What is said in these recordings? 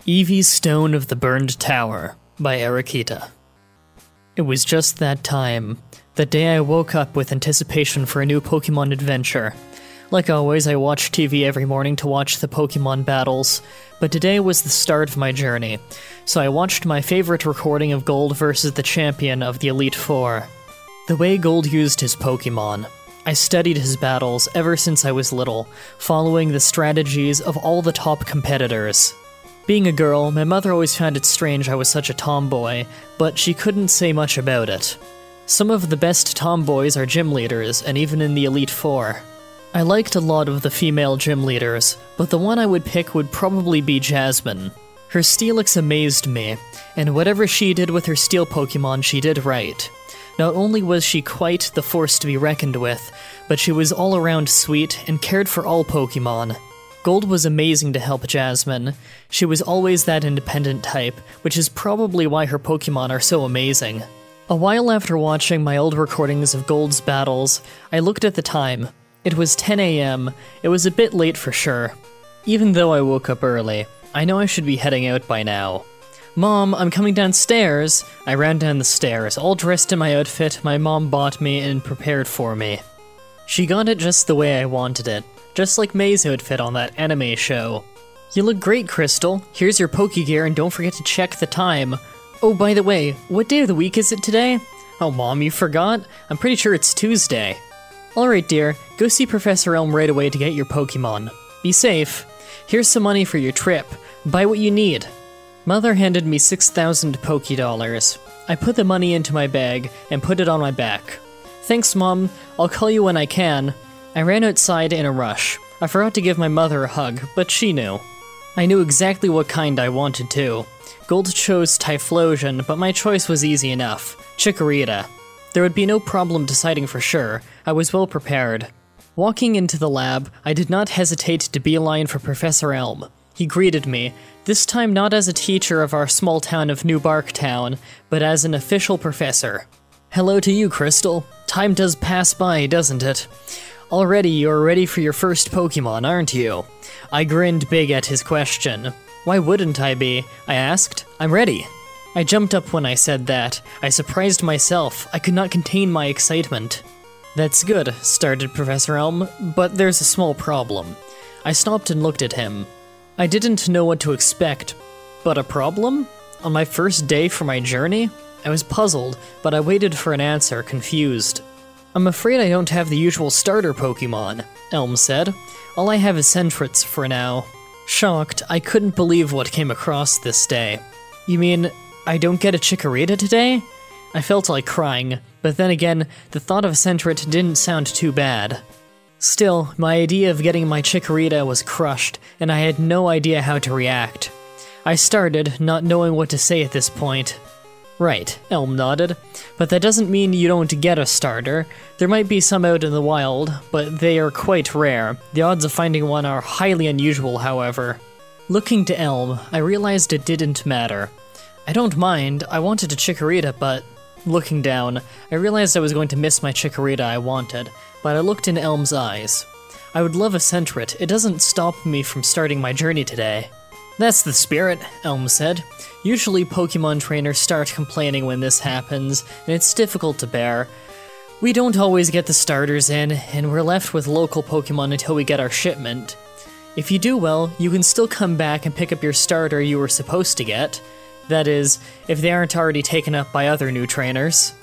Eevee's Stone of the Burned Tower by Arakita. It was just that time. The day I woke up with anticipation for a new Pokémon adventure. Like always, I watch TV every morning to watch the Pokémon battles, but today was the start of my journey, so I watched my favorite recording of Gold versus the champion of the Elite Four. The way Gold used his Pokémon. I studied his battles ever since I was little, following the strategies of all the top competitors. Being a girl, my mother always found it strange I was such a tomboy, but she couldn't say much about it. Some of the best tomboys are gym leaders, and even in the Elite Four. I liked a lot of the female gym leaders, but the one I would pick would probably be Jasmine. Her Steelix amazed me, and whatever she did with her Steel Pokémon she did right. Not only was she quite the force to be reckoned with, but she was all around sweet and cared for all Pokémon. Gold was amazing to help Jasmine. She was always that independent type, which is probably why her Pokémon are so amazing. A while after watching my old recordings of Gold's battles, I looked at the time. It was 10 AM. It was a bit late for sure. Even though I woke up early, I know I should be heading out by now. Mom, I'm coming downstairs! I ran down the stairs, all dressed in my outfit my mom bought me and prepared for me. She got it just the way I wanted it. Just like May's outfit on that anime show. You look great, Crystal. Here's your Pokegear and don't forget to check the time. Oh, by the way, what day of the week is it today? Oh, Mom, you forgot? I'm pretty sure it's Tuesday. Alright, dear. Go see Professor Elm right away to get your Pokemon. Be safe. Here's some money for your trip. Buy what you need. Mother handed me 6,000 Poké-Dollars. I put the money into my bag and put it on my back. Thanks, Mom. I'll call you when I can. I ran outside in a rush. I forgot to give my mother a hug, but she knew. I knew exactly what kind I wanted too. Gold chose Typhlosion, but my choice was easy enough. Chikorita. There would be no problem deciding for sure. I was well prepared. Walking into the lab, I did not hesitate to beeline for Professor Elm. He greeted me, this time not as a teacher of our small town of New Barktown, but as an official professor. Hello to you, Crystal. Time does pass by, doesn't it? Already you're ready for your first Pokemon, aren't you? I grinned big at his question. Why wouldn't I be? I asked. I'm ready. I jumped up when I said that. I surprised myself. I could not contain my excitement. That's good, started Professor Elm, but there's a small problem. I stopped and looked at him. I didn't know what to expect. But a problem? On my first day for my journey? I was puzzled, but I waited for an answer, confused. I'm afraid I don't have the usual starter Pokemon, Elm said. All I have is Sentryts for now. Shocked, I couldn't believe what came across this day. You mean, I don't get a Chikorita today? I felt like crying, but then again, the thought of a Sentryt didn't sound too bad. Still, my idea of getting my Chikorita was crushed, and I had no idea how to react. I started, not knowing what to say at this point. Right, Elm nodded. But that doesn't mean you don't get a starter. There might be some out in the wild, but they are quite rare. The odds of finding one are highly unusual, however. Looking to Elm, I realized it didn't matter. I don't mind, I wanted a Chikorita, but... Looking down, I realized I was going to miss my Chikorita I wanted, but I looked in Elm's eyes. I would love a Sentryt, it doesn't stop me from starting my journey today. That's the spirit, Elm said. Usually Pokemon trainers start complaining when this happens, and it's difficult to bear. We don't always get the starters in, and we're left with local Pokemon until we get our shipment. If you do well, you can still come back and pick up your starter you were supposed to get. That is, if they aren't already taken up by other new trainers.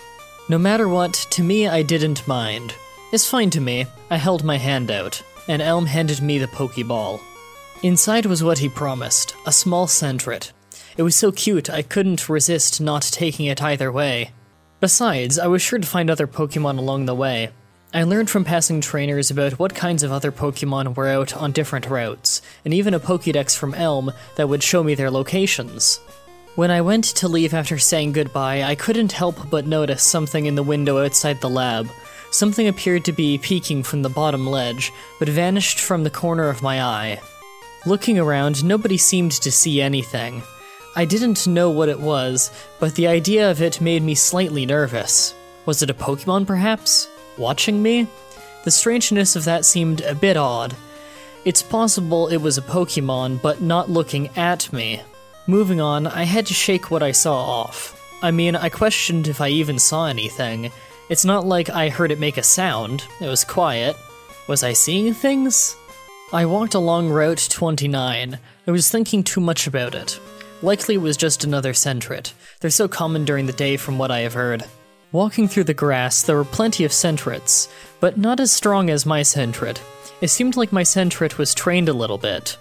No matter what, to me I didn't mind. It's fine to me. I held my hand out, and Elm handed me the Pokeball. Inside was what he promised, a small Sentryt. It was so cute I couldn't resist not taking it either way. Besides, I was sure to find other Pokemon along the way. I learned from passing trainers about what kinds of other Pokemon were out on different routes, and even a Pokédex from Elm that would show me their locations. When I went to leave after saying goodbye, I couldn't help but notice something in the window outside the lab. Something appeared to be peeking from the bottom ledge, but vanished from the corner of my eye. Looking around, nobody seemed to see anything. I didn't know what it was, but the idea of it made me slightly nervous. Was it a Pokemon, perhaps? Watching me? The strangeness of that seemed a bit odd. It's possible it was a Pokemon, but not looking at me. Moving on, I had to shake what I saw off. I mean, I questioned if I even saw anything. It's not like I heard it make a sound. It was quiet. Was I seeing things? I walked along Route 29. I was thinking too much about it. Likely it was just another centret. They're so common during the day from what I have heard. Walking through the grass, there were plenty of centrets, but not as strong as my centret. It seemed like my centret was trained a little bit.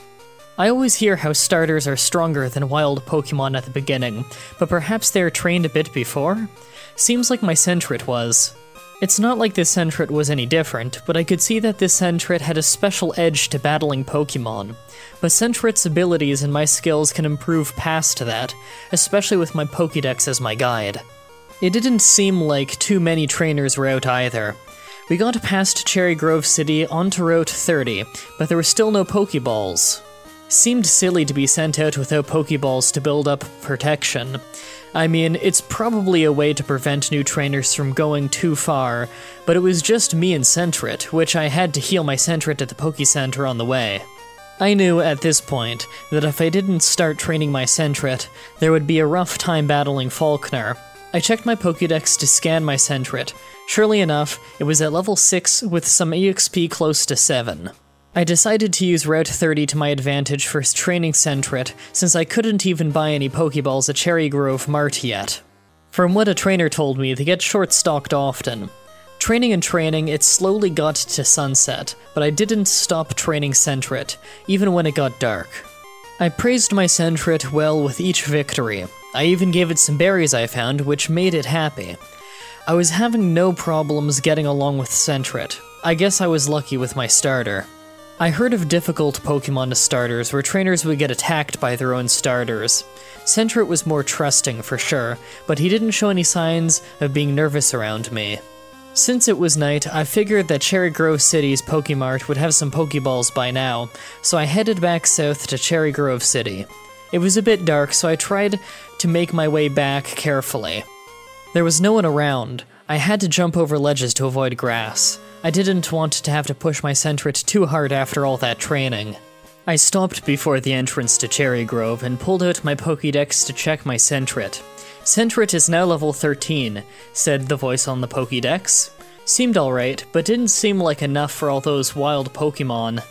I always hear how starters are stronger than wild Pokemon at the beginning, but perhaps they are trained a bit before? Seems like my centret was. It's not like this centret was any different, but I could see that this centret had a special edge to battling Pokemon. But centret's abilities and my skills can improve past that, especially with my Pokédex as my guide. It didn't seem like too many trainers were out either. We got past Cherry Grove City onto Route 30, but there were still no Pokeballs. Seemed silly to be sent out without Pokeballs to build up protection. I mean, it's probably a way to prevent new trainers from going too far, but it was just me and Centret, which I had to heal my Centret at the Poke Center on the way. I knew at this point that if I didn't start training my Centret, there would be a rough time battling Falkner. I checked my Pokédex to scan my Centret. Surely enough, it was at level 6 with some EXP close to 7. I decided to use Route 30 to my advantage for training Centret, since I couldn't even buy any Pokeballs at Cherry Grove Mart yet. From what a trainer told me, they get short-stocked often. Training and training, it slowly got to sunset, but I didn't stop training Centret, even when it got dark. I praised my Centret well with each victory. I even gave it some berries I found, which made it happy. I was having no problems getting along with Centret. I guess I was lucky with my starter. I heard of difficult Pokemon to starters where trainers would get attacked by their own starters. Centret was more trusting for sure, but he didn't show any signs of being nervous around me. Since it was night, I figured that Cherry Grove City's Pokemart would have some Pokeballs by now, so I headed back south to Cherry Grove City. It was a bit dark, so I tried to make my way back carefully. There was no one around. I had to jump over ledges to avoid grass. I didn't want to have to push my Centret too hard after all that training. I stopped before the entrance to Cherry Grove and pulled out my Pokédex to check my Centret. Centret is now level 13, said the voice on the Pokédex. Seemed alright, but didn't seem like enough for all those wild Pokemon.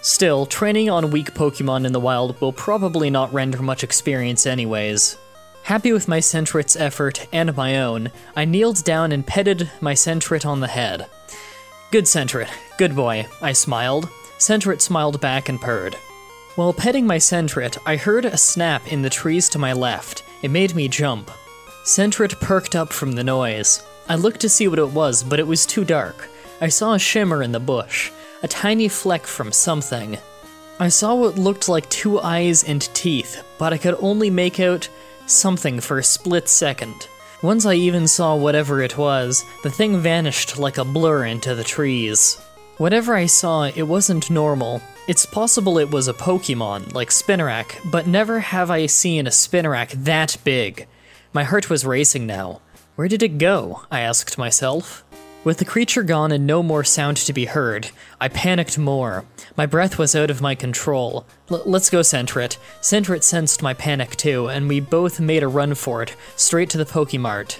Still, training on weak Pokemon in the wild will probably not render much experience anyways. Happy with my Centret's effort and my own, I kneeled down and petted my Centret on the head. Good Centret, good boy, I smiled. Centret smiled back and purred. While petting my Centret, I heard a snap in the trees to my left. It made me jump. Centret perked up from the noise. I looked to see what it was, but it was too dark. I saw a shimmer in the bush, a tiny fleck from something. I saw what looked like 2 eyes and teeth, but I could only make out something for a split second. Once I even saw whatever it was, the thing vanished like a blur into the trees. Whatever I saw, it wasn't normal. It's possible it was a Pokemon, like Spinarak, but never have I seen a Spinarak that big. My heart was racing now. Where did it go? I asked myself. With the creature gone and no more sound to be heard, I panicked more. My breath was out of my control. Let's go, Centret. Centret sensed my panic too, and we both made a run for it, straight to the Pokemart.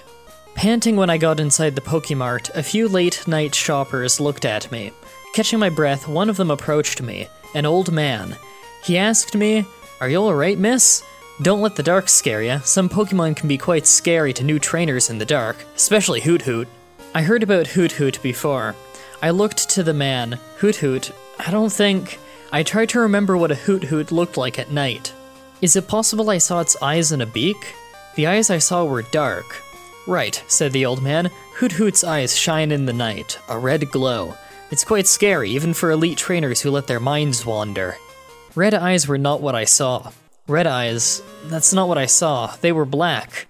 Panting when I got inside the Pokemart, a few late-night shoppers looked at me. Catching my breath, one of them approached me, an old man. He asked me, "Are you alright, miss? Don't let the dark scare ya. Some Pokemon can be quite scary to new trainers in the dark, especially Hoot Hoot." I heard about Hoot Hoot before. I looked to the man. Hoot Hoot, I don't think... I tried to remember what a Hoot Hoot looked like at night. Is it possible I saw its eyes and a beak? The eyes I saw were dark. Right, said the old man. Hoot Hoot's eyes shine in the night, a red glow. It's quite scary, even for elite trainers who let their minds wander. Red eyes were not what I saw. Red eyes, that's not what I saw. They were black.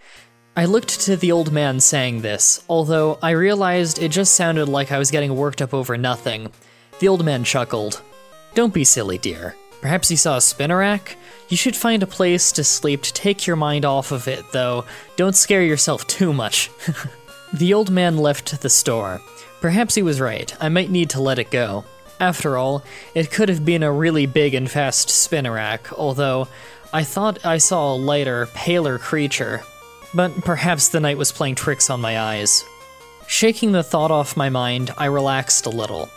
I looked to the old man saying this, although I realized it just sounded like I was getting worked up over nothing. The old man chuckled. Don't be silly, dear. Perhaps you saw a Spinarak? You should find a place to sleep to take your mind off of it, though. Don't scare yourself too much. The old man left the store. Perhaps he was right. I might need to let it go. After all, it could have been a really big and fast Spinarak, although I thought I saw a lighter, paler creature, but perhaps the night was playing tricks on my eyes. Shaking the thought off my mind, I relaxed a little.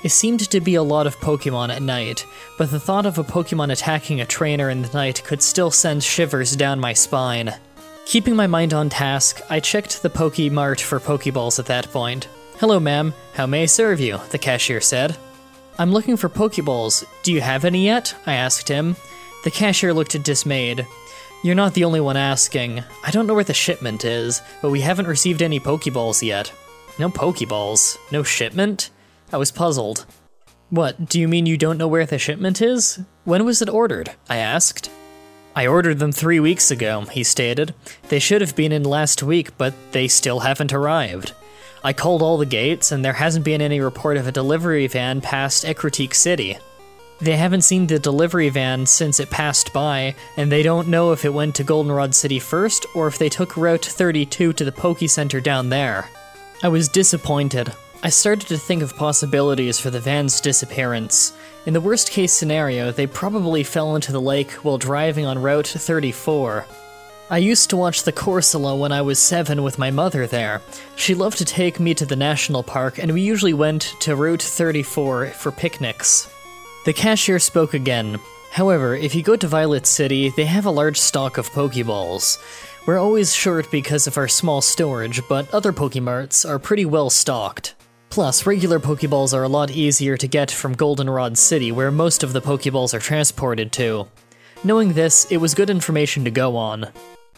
It seemed to be a lot of Pokémon at night, but the thought of a Pokémon attacking a trainer in the night could still send shivers down my spine. Keeping my mind on task, I checked the Pokémart for Pokéballs at that point. "Hello ma'am, how may I serve you?" the cashier said. "I'm looking for Pokéballs. Do you have any yet?" I asked him. The cashier looked dismayed. "You're not the only one asking. I don't know where the shipment is, but we haven't received any Pokéballs yet." "No Pokéballs? No shipment?" I was puzzled. "What, do you mean you don't know where the shipment is? When was it ordered?" I asked. "I ordered them 3 weeks ago," he stated. "They should have been in last week, but they still haven't arrived. I called all the gates, and there hasn't been any report of a delivery van past Regrouping City. They haven't seen the delivery van since it passed by, and they don't know if it went to Goldenrod City first, or if they took Route 32 to the Poké Center down there." I was disappointed. I started to think of possibilities for the van's disappearance. In the worst case scenario, they probably fell into the lake while driving on Route 34. I used to watch the Corsola when I was 7 with my mother there. She loved to take me to the national park, and we usually went to Route 34 for picnics. The cashier spoke again. "However, if you go to Violet City, they have a large stock of Pokeballs. We're always short because of our small storage, but other Pokemarts are pretty well stocked. Plus, regular Pokeballs are a lot easier to get from Goldenrod City, where most of the Pokeballs are transported to." Knowing this, it was good information to go on.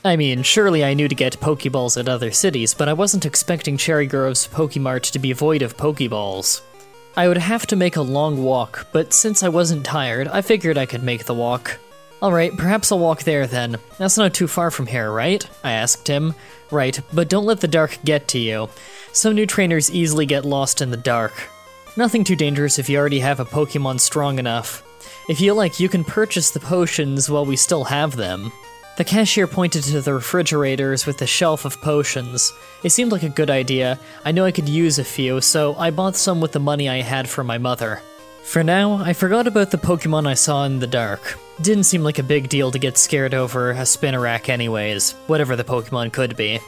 I mean, surely I knew to get Pokeballs at other cities, but I wasn't expecting Cherry Grove's Pokemart to be void of Pokeballs. I would have to make a long walk, but since I wasn't tired, I figured I could make the walk. "Alright, perhaps I'll walk there then. That's not too far from here, right?" I asked him. "Right, but don't let the dark get to you. Some new trainers easily get lost in the dark. Nothing too dangerous if you already have a Pokemon strong enough. If you like, you can purchase the potions while we still have them." The cashier pointed to the refrigerators with the shelf of potions. It seemed like a good idea. I knew I could use a few, so I bought some with the money I had from my mother. For now, I forgot about the Pokemon I saw in the dark. Didn't seem like a big deal to get scared over a Spinarak anyways, whatever the Pokemon could be.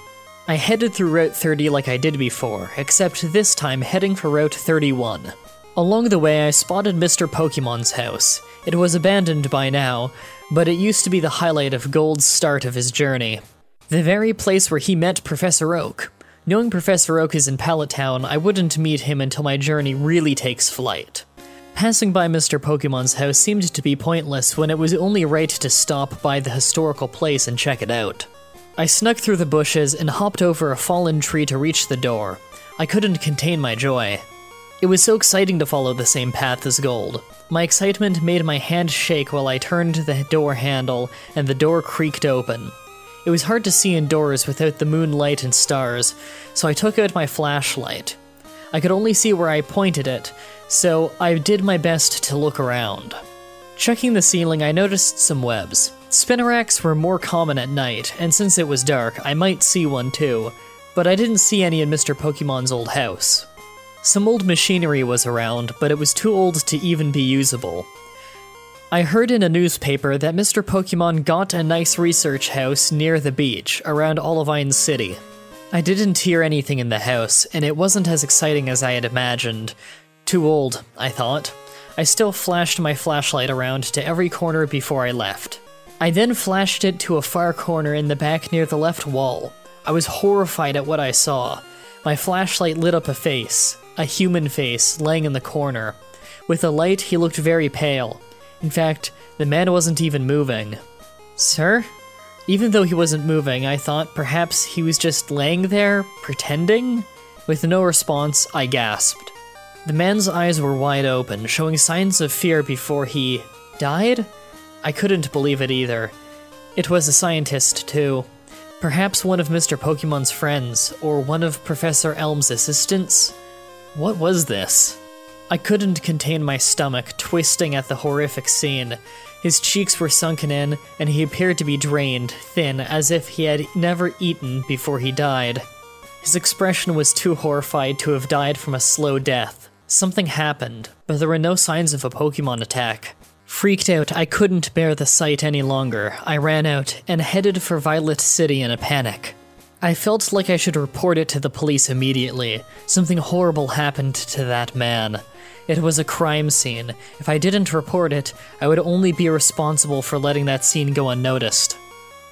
I headed through Route 30 like I did before, except this time heading for Route 31. Along the way, I spotted Mr. Pokemon's house. It was abandoned by now, but it used to be the highlight of Gold's start of his journey. The very place where he met Professor Oak. Knowing Professor Oak is in Pallet Town, I wouldn't meet him until my journey really takes flight. Passing by Mr. Pokemon's house seemed to be pointless when it was only right to stop by the historical place and check it out. I snuck through the bushes and hopped over a fallen tree to reach the door. I couldn't contain my joy. It was so exciting to follow the same path as Gold. My excitement made my hand shake while I turned the door handle and the door creaked open. It was hard to see indoors without the moonlight and stars, so I took out my flashlight. I could only see where I pointed it, so I did my best to look around. Checking the ceiling, I noticed some webs. Spinaraks were more common at night, and since it was dark, I might see one too, but I didn't see any in Mr. Pokemon's old house. Some old machinery was around, but it was too old to even be usable. I heard in a newspaper that Mr. Pokemon got a nice research house near the beach, around Olivine City. I didn't hear anything in the house, and it wasn't as exciting as I had imagined. Too old, I thought. I still flashed my flashlight around to every corner before I left. I then flashed it to a far corner in the back near the left wall. I was horrified at what I saw. My flashlight lit up a human face, laying in the corner. With the light, he looked very pale. In fact, the man wasn't even moving. "Sir?" Even though he wasn't moving, I thought perhaps he was just laying there, pretending? With no response, I gasped. The man's eyes were wide open, showing signs of fear before he died? I couldn't believe it either. It was a scientist, too. Perhaps one of Mr. Pokemon's friends, or one of Professor Elm's assistants? What was this? I couldn't contain my stomach, twisting at the horrific scene. His cheeks were sunken in, and he appeared to be drained, thin, as if he had never eaten before he died. His expression was too horrified to have died from a slow death. Something happened, but there were no signs of a Pokemon attack. Freaked out, I couldn't bear the sight any longer. I ran out and headed for Violet City in a panic. I felt like I should report it to the police immediately. Something horrible happened to that man. It was a crime scene. If I didn't report it, I would only be responsible for letting that scene go unnoticed.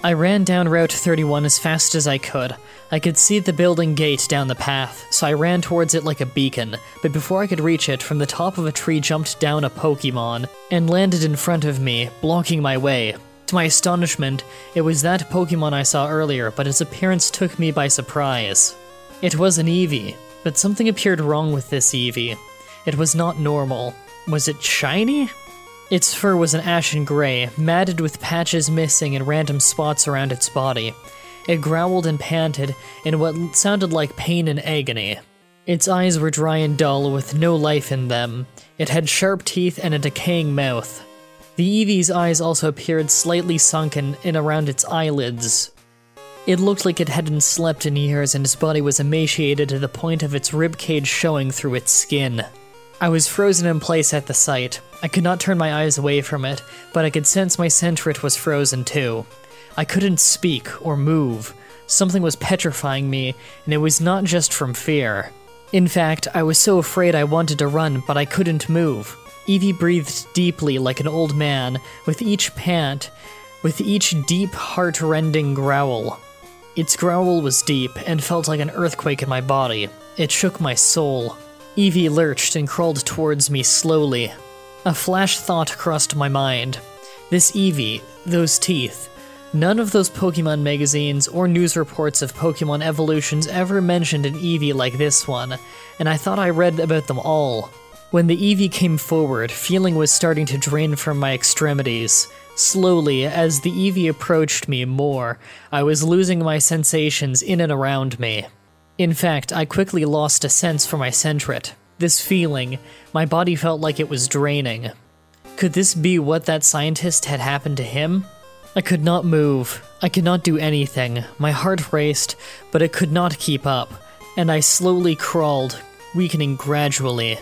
I ran down Route 31 as fast as I could. I could see the building gate down the path, so I ran towards it like a beacon, but before I could reach it, from the top of a tree jumped down a Pokémon, and landed in front of me, blocking my way. To my astonishment, it was that Pokémon I saw earlier, but its appearance took me by surprise. It was an Eevee, but something appeared wrong with this Eevee. It was not normal. Was it shiny? Its fur was an ashen gray, matted with patches missing in random spots around its body. It growled and panted in what sounded like pain and agony. Its eyes were dry and dull, with no life in them. It had sharp teeth and a decaying mouth. The Eevee's eyes also appeared slightly sunken in around its eyelids. It looked like it hadn't slept in years, and its body was emaciated to the point of its ribcage showing through its skin. I was frozen in place at the sight. I could not turn my eyes away from it, but I could sense my sentret was frozen too. I couldn't speak or move. Something was petrifying me, and it was not just from fear. In fact, I was so afraid I wanted to run, but I couldn't move. Eevee breathed deeply like an old man, with each pant, with each deep, heart-rending growl. Its growl was deep, and felt like an earthquake in my body. It shook my soul. Eevee lurched and crawled towards me slowly. A flash thought crossed my mind. This Eevee, those teeth. None of those Pokemon magazines or news reports of Pokemon evolutions ever mentioned an Eevee like this one, and I thought I read about them all. When the Eevee came forward, feeling was starting to drain from my extremities. Slowly, as the Eevee approached me more, I was losing my sensations in and around me. In fact, I quickly lost a sense for my sentret. This feeling, my body felt like it was draining. Could this be what that scientist had happened to him? I could not move. I could not do anything. My heart raced, but it could not keep up, and I slowly crawled, weakening gradually.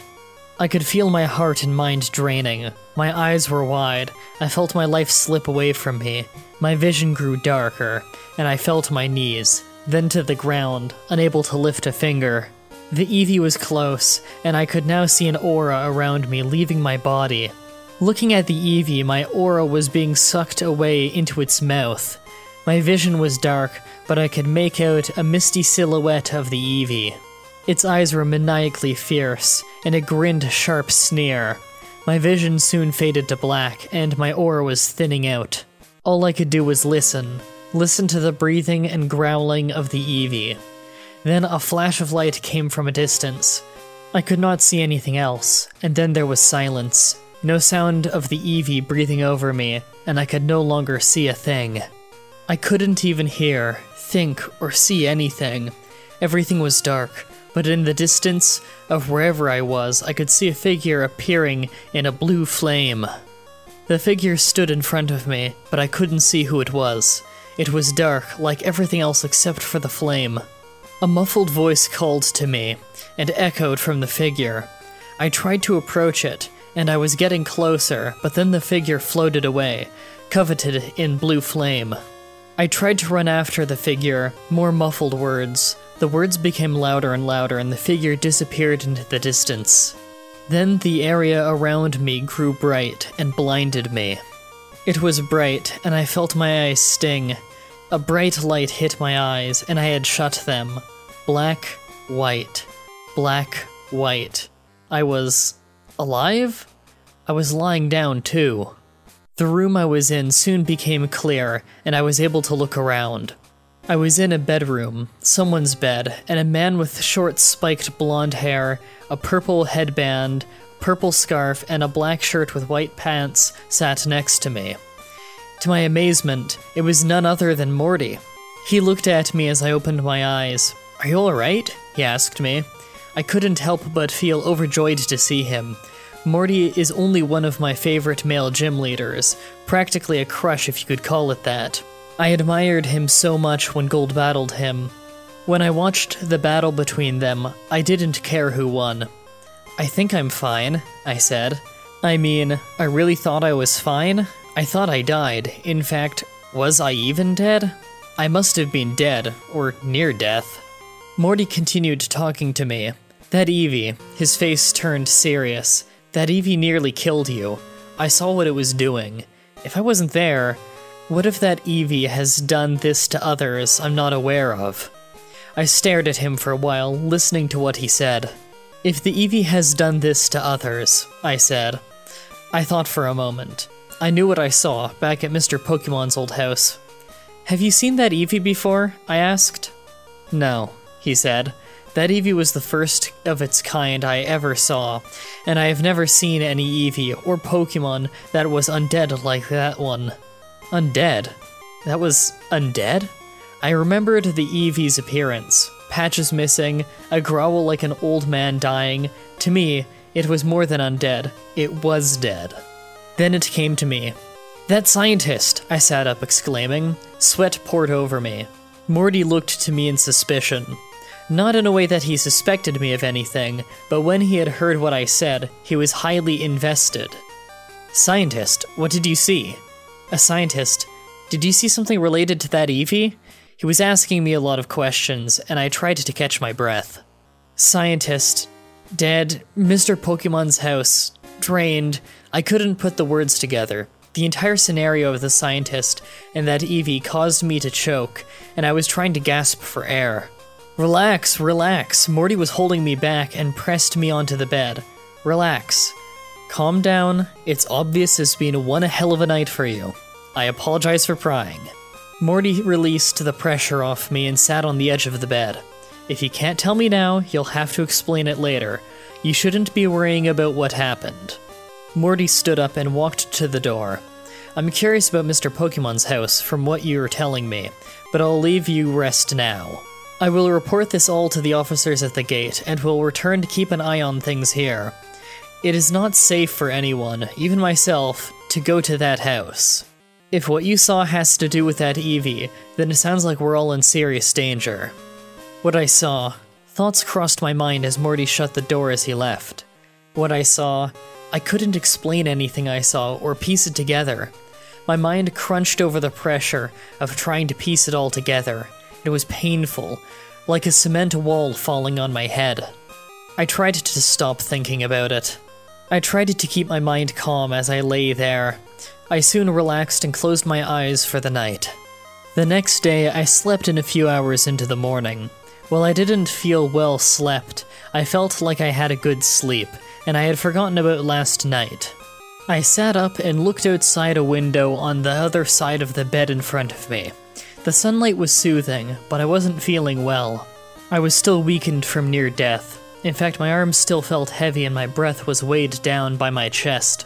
I could feel my heart and mind draining. My eyes were wide. I felt my life slip away from me. My vision grew darker, and I fell to my knees, then to the ground, unable to lift a finger. The Eevee was close, and I could now see an aura around me leaving my body. Looking at the Eevee, my aura was being sucked away into its mouth. My vision was dark, but I could make out a misty silhouette of the Eevee. Its eyes were maniacally fierce, and it grinned a sharp sneer. My vision soon faded to black, and my aura was thinning out. All I could do was listen to the breathing and growling of the Eevee. Then a flash of light came from a distance. I could not see anything else, and then there was silence. No sound of the Eevee breathing over me, and I could no longer see a thing. I couldn't even hear, think, or see anything. Everything was dark, but in the distance of wherever I was, I could see a figure appearing in a blue flame. The figure stood in front of me, but I couldn't see who it was. It was dark, like everything else except for the flame. A muffled voice called to me, and echoed from the figure. I tried to approach it, and I was getting closer, but then the figure floated away, coveted in blue flame. I tried to run after the figure, more muffled words. The words became louder and louder, and the figure disappeared into the distance. Then the area around me grew bright and blinded me. It was bright, and I felt my eyes sting. A bright light hit my eyes, and I had shut them. Black, white. Black, white. I was alive? I was lying down, too. The room I was in soon became clear, and I was able to look around. I was in a bedroom, someone's bed, and a man with short spiked blonde hair, a purple headband, purple scarf, and a black shirt with white pants sat next to me. To my amazement, it was none other than Morty. He looked at me as I opened my eyes. "Are you alright?" he asked me. I couldn't help but feel overjoyed to see him. Morty is only one of my favorite male gym leaders, practically a crush if you could call it that. I admired him so much when Gold battled him. When I watched the battle between them, I didn't care who won. "I think I'm fine," I said. I mean, I really thought I was fine. I thought I died. In fact, was I even dead? I must have been dead, or near death. Morty continued talking to me. That Eevee, his face turned serious. That Eevee nearly killed you. I saw what it was doing. If I wasn't there, what if that Eevee has done this to others I'm not aware of? I stared at him for a while, listening to what he said. If the Eevee has done this to others, I said. I thought for a moment. I knew what I saw back at Mr. Pokemon's old house. Have you seen that Eevee before? I asked. No, he said. That Eevee was the first of its kind I ever saw, and I have never seen any Eevee or Pokemon that was undead like that one. Undead? That was undead? I remembered the Eevee's appearance. Patches missing, a growl like an old man dying. To me, it was more than undead. It was dead. Then it came to me. That scientist! I sat up exclaiming. Sweat poured over me. Morty looked to me in suspicion. Not in a way that he suspected me of anything, but when he had heard what I said, he was highly invested. Scientist, what did you see? A scientist. Did you see something related to that Eevee? He was asking me a lot of questions, and I tried to catch my breath. Scientist. Dead. Mr. Pokemon's house. Drained. I couldn't put the words together. The entire scenario of the scientist and that Eevee caused me to choke, and I was trying to gasp for air. Relax, relax. Morty was holding me back and pressed me onto the bed. Relax. Calm down. It's obvious it's been one hell of a night for you. I apologize for prying. Morty released the pressure off me and sat on the edge of the bed. If you can't tell me now, you'll have to explain it later. You shouldn't be worrying about what happened. Morty stood up and walked to the door. I'm curious about Mr. Pokemon's house from what you were telling me, but I'll leave you rest now. I will report this all to the officers at the gate, and will return to keep an eye on things here. It is not safe for anyone, even myself, to go to that house. If what you saw has to do with that Eevee, then it sounds like we're all in serious danger. What I saw. Thoughts crossed my mind as Morty shut the door as he left. What I saw. I couldn't explain anything I saw or piece it together. My mind crunched over the pressure of trying to piece it all together. It was painful, like a cement wall falling on my head. I tried to stop thinking about it. I tried to keep my mind calm as I lay there. I soon relaxed and closed my eyes for the night. The next day, I slept in a few hours into the morning. While I didn't feel well slept, I felt like I had a good sleep, and I had forgotten about last night. I sat up and looked outside a window on the other side of the bed in front of me. The sunlight was soothing, but I wasn't feeling well. I was still weakened from near death. In fact, my arms still felt heavy and my breath was weighed down by my chest.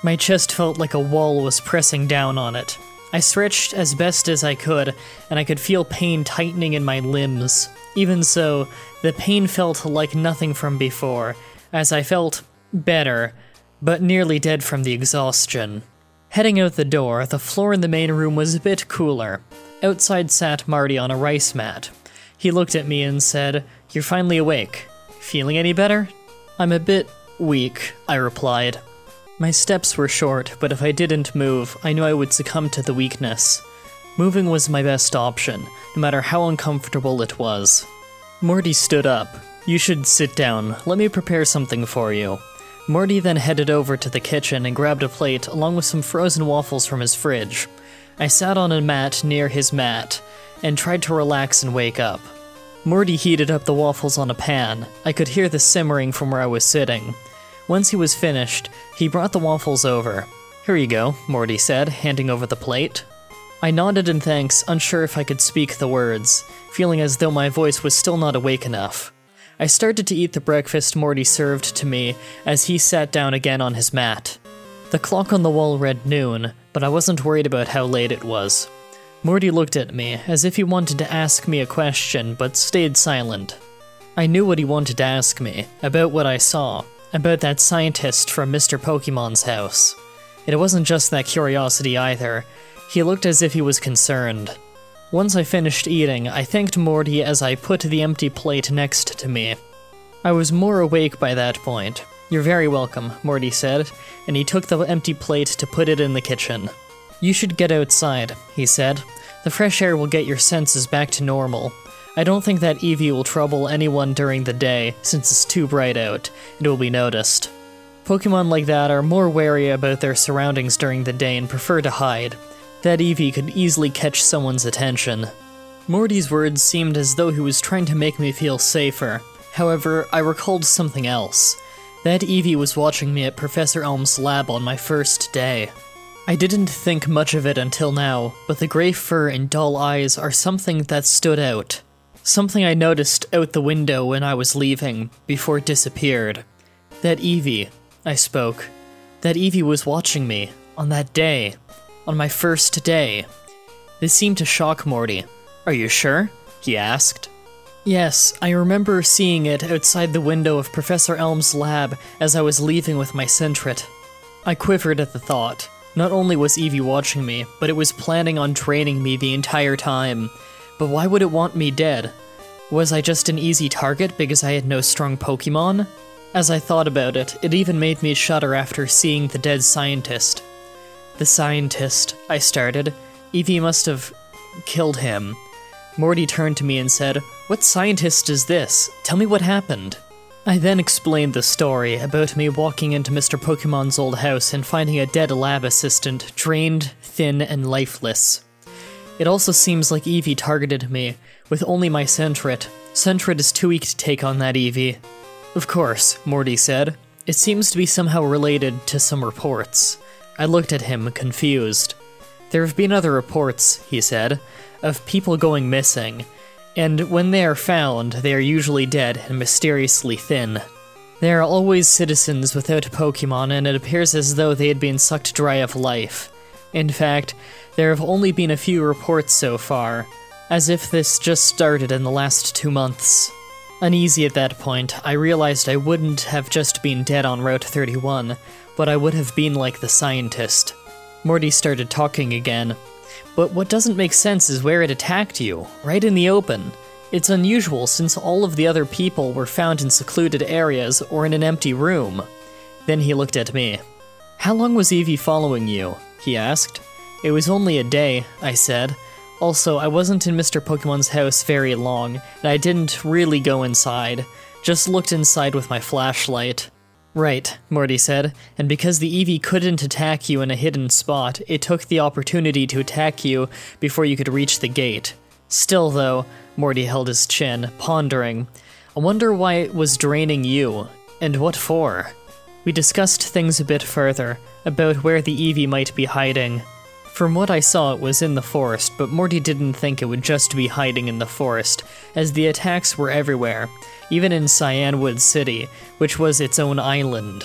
My chest felt like a wall was pressing down on it. I stretched as best as I could, and I could feel pain tightening in my limbs. Even so, the pain felt like nothing from before, as I felt better, but nearly dead from the exhaustion. Heading out the door, the floor in the main room was a bit cooler. Outside sat Marty on a rice mat. He looked at me and said, "You're finally awake. Feeling any better?" "I'm a bit weak," I replied. My steps were short, but if I didn't move, I knew I would succumb to the weakness. Moving was my best option, no matter how uncomfortable it was. Morty stood up. "You should sit down. Let me prepare something for you." Morty then headed over to the kitchen and grabbed a plate along with some frozen waffles from his fridge. I sat on a mat near his mat and tried to relax and wake up. Morty heated up the waffles on a pan. I could hear the simmering from where I was sitting. Once he was finished, he brought the waffles over. "Here you go," Morty said, handing over the plate. I nodded in thanks, unsure if I could speak the words, feeling as though my voice was still not awake enough. I started to eat the breakfast Morty served to me as he sat down again on his mat. The clock on the wall read noon, but I wasn't worried about how late it was. Morty looked at me, as if he wanted to ask me a question, but stayed silent. I knew what he wanted to ask me, about what I saw, about that scientist from Mr. Pokemon's house. It wasn't just that curiosity either. He looked as if he was concerned. Once I finished eating, I thanked Morty as I put the empty plate next to me. I was more awake by that point. "You're very welcome," Morty said, and he took the empty plate to put it in the kitchen. "You should get outside," he said. "The fresh air will get your senses back to normal. I don't think that Eevee will trouble anyone during the day, since it's too bright out, and it will be noticed. Pokemon like that are more wary about their surroundings during the day and prefer to hide. That Eevee could easily catch someone's attention." Morty's words seemed as though he was trying to make me feel safer. However, I recalled something else. That Eevee was watching me at Professor Elm's lab on my first day. I didn't think much of it until now, but the gray fur and dull eyes are something that stood out. Something I noticed out the window when I was leaving, before it disappeared. "That Eevee," I spoke. "That Eevee was watching me, on that day. On my first day." This seemed to shock Morty. "Are you sure?" he asked. "Yes, I remember seeing it outside the window of Professor Elm's lab as I was leaving with my Sentret." I quivered at the thought. Not only was Eevee watching me, but it was planning on training me the entire time. But why would it want me dead? Was I just an easy target because I had no strong Pokemon? As I thought about it, it even made me shudder after seeing the dead scientist. "The scientist," I started. "Eevee must have killed him." Morty turned to me and said, "What scientist is this? Tell me what happened." I then explained the story about me walking into Mr. Pokemon's old house and finding a dead lab assistant, drained, thin, and lifeless. It also seems like Eevee targeted me, with only my Sentret. Sentret is too weak to take on that Eevee. "Of course," Morty said. "It seems to be somehow related to some reports." I looked at him, confused. "There have been other reports," he said, "of people going missing. And when they are found, they are usually dead and mysteriously thin. They are always citizens without Pokemon, and it appears as though they had been sucked dry of life. In fact, there have only been a few reports so far, as if this just started in the last 2 months." Uneasy at that point, I realized I wouldn't have just been dead on Route 31, but I would have been like the scientist. Morty started talking again. "But what doesn't make sense is where it attacked you, right in the open. It's unusual since all of the other people were found in secluded areas or in an empty room." Then he looked at me. "How long was Eevee following you?" he asked. "It was only a day," I said. "Also, I wasn't in Mr. Pokemon's house very long, and I didn't really go inside. Just looked inside with my flashlight." "Right," Morty said, "and because the Eevee couldn't attack you in a hidden spot, it took the opportunity to attack you before you could reach the gate. Still though," Morty held his chin, pondering, "I wonder why it was draining you, and what for?" We discussed things a bit further, about where the Eevee might be hiding. From what I saw, it was in the forest, but Morty didn't think it would just be hiding in the forest, as the attacks were everywhere, even in Cyanwood City, which was its own island.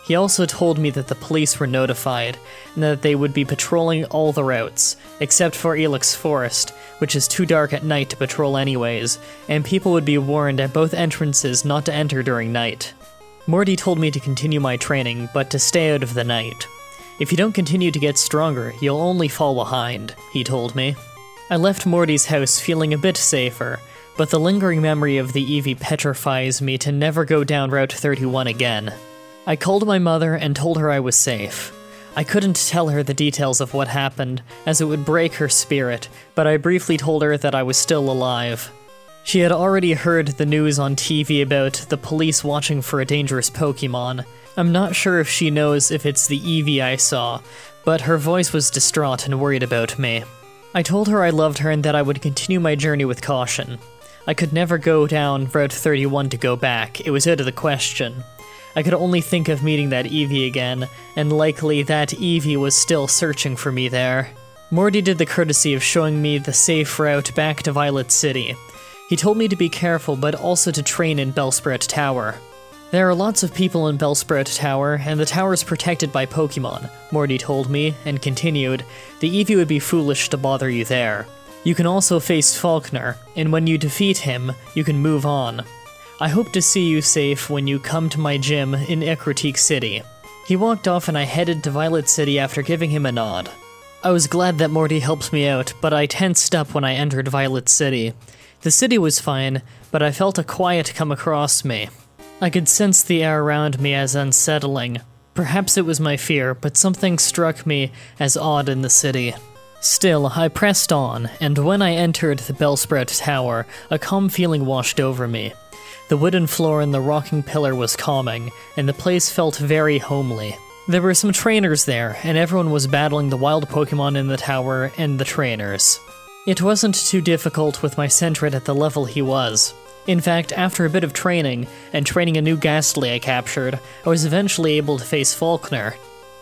He also told me that the police were notified, and that they would be patrolling all the routes, except for Elix Forest, which is too dark at night to patrol anyways, and people would be warned at both entrances not to enter during night. Morty told me to continue my training, but to stay out of the night. "If you don't continue to get stronger, you'll only fall behind," he told me. I left Morty's house feeling a bit safer, but the lingering memory of the Eevee petrifies me to never go down Route 31 again. I called my mother and told her I was safe. I couldn't tell her the details of what happened, as it would break her spirit, but I briefly told her that I was still alive. She had already heard the news on TV about the police watching for a dangerous Pokemon. I'm not sure if she knows if it's the Eevee I saw, but her voice was distraught and worried about me. I told her I loved her and that I would continue my journey with caution. I could never go down Route 31 to go back, it was out of the question. I could only think of meeting that Eevee again, and likely that Eevee was still searching for me there. Morty did the courtesy of showing me the safe route back to Violet City. He told me to be careful, but also to train in Bellsprout Tower. "There are lots of people in Bellsprout Tower, and the tower is protected by Pokemon," Morty told me, and continued, "The Eevee would be foolish to bother you there. You can also face Falkner, and when you defeat him, you can move on. I hope to see you safe when you come to my gym in Ekrotique City." He walked off and I headed to Violet City after giving him a nod. I was glad that Morty helped me out, but I tensed up when I entered Violet City. The city was fine, but I felt a quiet come across me. I could sense the air around me as unsettling. Perhaps it was my fear, but something struck me as odd in the city. Still, I pressed on, and when I entered the Bellsprout Tower, a calm feeling washed over me. The wooden floor and the rocking pillar was calming, and the place felt very homely. There were some trainers there, and everyone was battling the wild Pokémon in the tower and the trainers. It wasn't too difficult with my Sentret at the level he was. In fact, after a bit of training, and training a new Ghastly I captured, I was eventually able to face Falkner.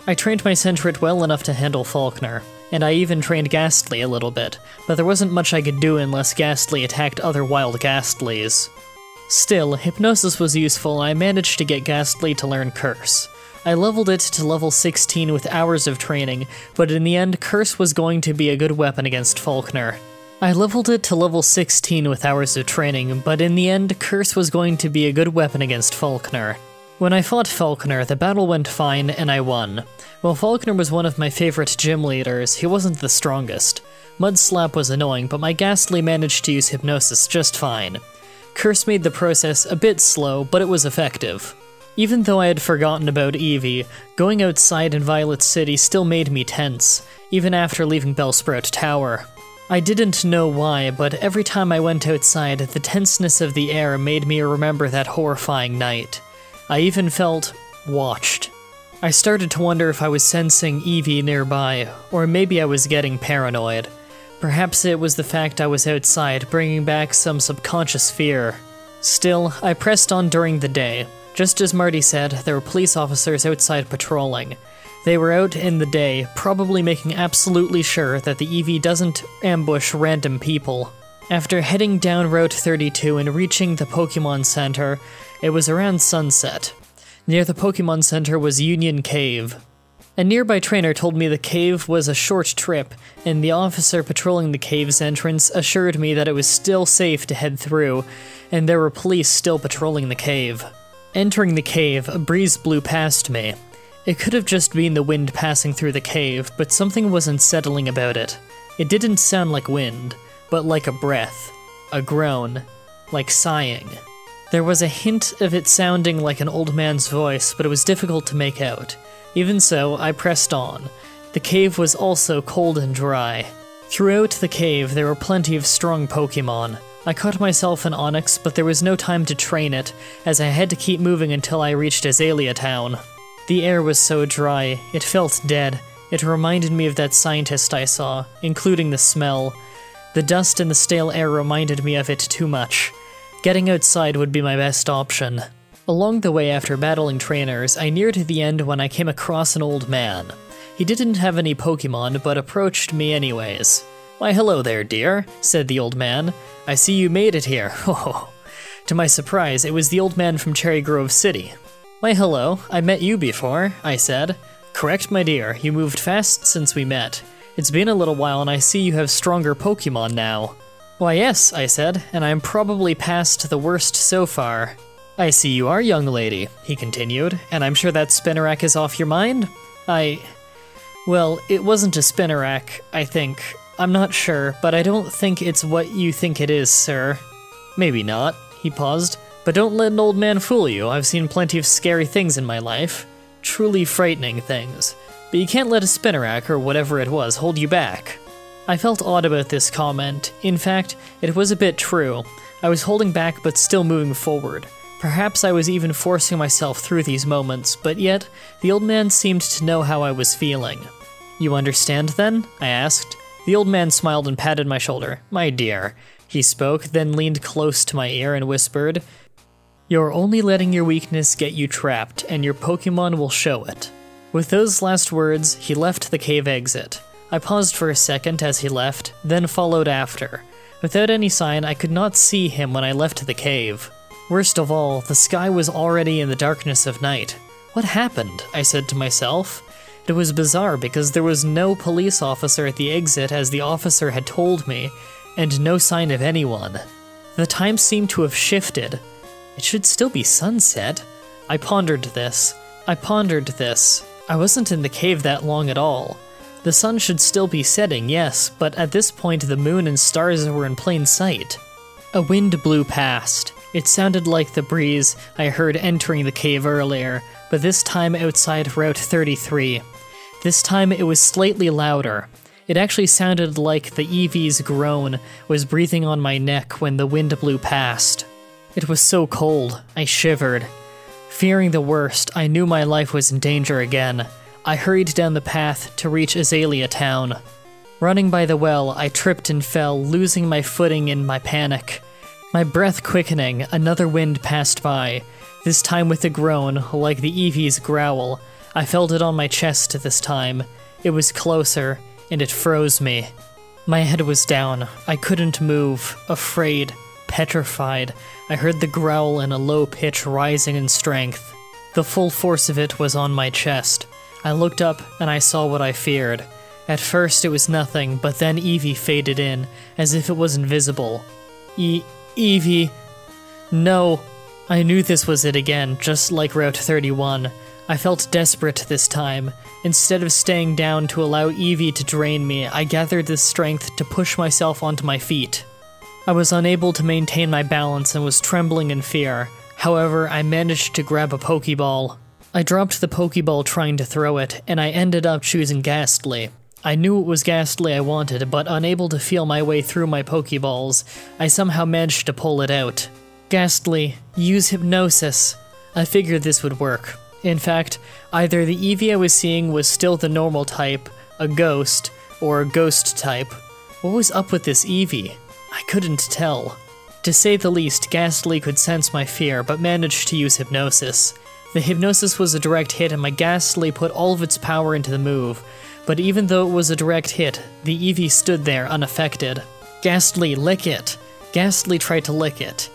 I trained my Sentret well enough to handle Falkner, and I even trained Ghastly a little bit, but there wasn't much I could do unless Ghastly attacked other wild Ghastlies. Still, Hypnosis was useful, and I managed to get Ghastly to learn Curse. I leveled it to level 16 with hours of training, but in the end, Curse was going to be a good weapon against Falkner. I leveled it to level 16 with hours of training, but in the end, Curse was going to be a good weapon against Falkner. When I fought Falkner, the battle went fine and I won. While Falkner was one of my favorite gym leaders, he wasn't the strongest. Mudslap was annoying, but my Ghastly managed to use Hypnosis just fine. Curse made the process a bit slow, but it was effective. Even though I had forgotten about Eevee, going outside in Violet City still made me tense, even after leaving Bellsprout Tower. I didn't know why, but every time I went outside, the tenseness of the air made me remember that horrifying night. I even felt watched. I started to wonder if I was sensing Eevee nearby, or maybe I was getting paranoid. Perhaps it was the fact I was outside, bringing back some subconscious fear. Still, I pressed on during the day. Just as Marty said, there were police officers outside patrolling. They were out in the day, probably making absolutely sure that the Eevee doesn't ambush random people. After heading down Route 32 and reaching the Pokémon Center, it was around sunset. Near the Pokémon Center was Union Cave. A nearby trainer told me the cave was a short trip, and the officer patrolling the cave's entrance assured me that it was still safe to head through, and there were police still patrolling the cave. Entering the cave, a breeze blew past me. It could have just been the wind passing through the cave, but something was unsettling about it. It didn't sound like wind, but like a breath, a groan, like sighing. There was a hint of it sounding like an old man's voice, but it was difficult to make out. Even so, I pressed on. The cave was also cold and dry. Throughout the cave, there were plenty of strong Pokémon. I caught myself an Onix, but there was no time to train it, as I had to keep moving until I reached Azalea Town. The air was so dry, it felt dead. It reminded me of that scientist I saw, including the smell. The dust and the stale air reminded me of it too much. Getting outside would be my best option. Along the way after battling trainers, I neared the end when I came across an old man. He didn't have any Pokémon, but approached me anyways. "Why, hello there, dear," said the old man. "I see you made it here." Oh. To my surprise, it was the old man from Cherry Grove City. "Why, hello, I met you before," I said. "Correct, my dear, you moved fast since we met. It's been a little while and I see you have stronger Pokémon now." "Why, yes," I said, "and I'm probably past the worst so far." "I see you are, young lady," he continued, "and I'm sure that Spinnerack is off your mind?" Well, it wasn't a Spinnerack, I think. I'm not sure, but I don't think it's what you think it is, sir." "Maybe not," he paused, "but don't let an old man fool you. I've seen plenty of scary things in my life. Truly frightening things. But you can't let a Spinnerack, or whatever it was, hold you back." I felt odd about this comment. In fact, it was a bit true. I was holding back but still moving forward. Perhaps I was even forcing myself through these moments, but yet, the old man seemed to know how I was feeling. "You understand then?" I asked. The old man smiled and patted my shoulder. "My dear," he spoke, then leaned close to my ear and whispered, "You're only letting your weakness get you trapped, and your Pokémon will show it." With those last words, he left the cave exit. I paused for a second as he left, then followed after. Without any sign, I could not see him when I left the cave. Worst of all, the sky was already in the darkness of night. What happened? I said to myself. It was bizarre because there was no police officer at the exit as the officer had told me, and no sign of anyone. The time seemed to have shifted. It should still be sunset. I pondered this. I wasn't in the cave that long at all. The sun should still be setting, yes, but at this point the moon and stars were in plain sight. A wind blew past. It sounded like the breeze I heard entering the cave earlier, but this time outside Route 33. This time it was slightly louder. It actually sounded like the Eevee's groan was breathing on my neck when the wind blew past. It was so cold, I shivered. Fearing the worst, I knew my life was in danger again. I hurried down the path to reach Azalea town. Running by the well, I tripped and fell, losing my footing in my panic. My breath quickening, another wind passed by, this time with a groan, like the Eevee's growl. I felt it on my chest this time. It was closer, and it froze me. My head was down. I couldn't move, afraid, petrified. I heard the growl in a low pitch rising in strength. The full force of it was on my chest. I looked up and I saw what I feared. At first it was nothing, but then Eevee faded in, as if it was invisible. Eevee. No. I knew this was it again, just like Route 31. I felt desperate this time. Instead of staying down to allow Eevee to drain me, I gathered the strength to push myself onto my feet. I was unable to maintain my balance and was trembling in fear. However, I managed to grab a Pokeball. I dropped the Pokeball trying to throw it, and I ended up choosing Ghastly. I knew it was Ghastly I wanted, but unable to feel my way through my Pokeballs, I somehow managed to pull it out. Ghastly, use Hypnosis. I figured this would work. In fact, either the Eevee I was seeing was still the normal type, a ghost, or a ghost type. What was up with this Eevee? I couldn't tell. To say the least, Ghastly could sense my fear, but managed to use Hypnosis. The Hypnosis was a direct hit and my Ghastly put all of its power into the move, but even though it was a direct hit, the Eevee stood there unaffected. Ghastly, lick it! Ghastly tried to lick it.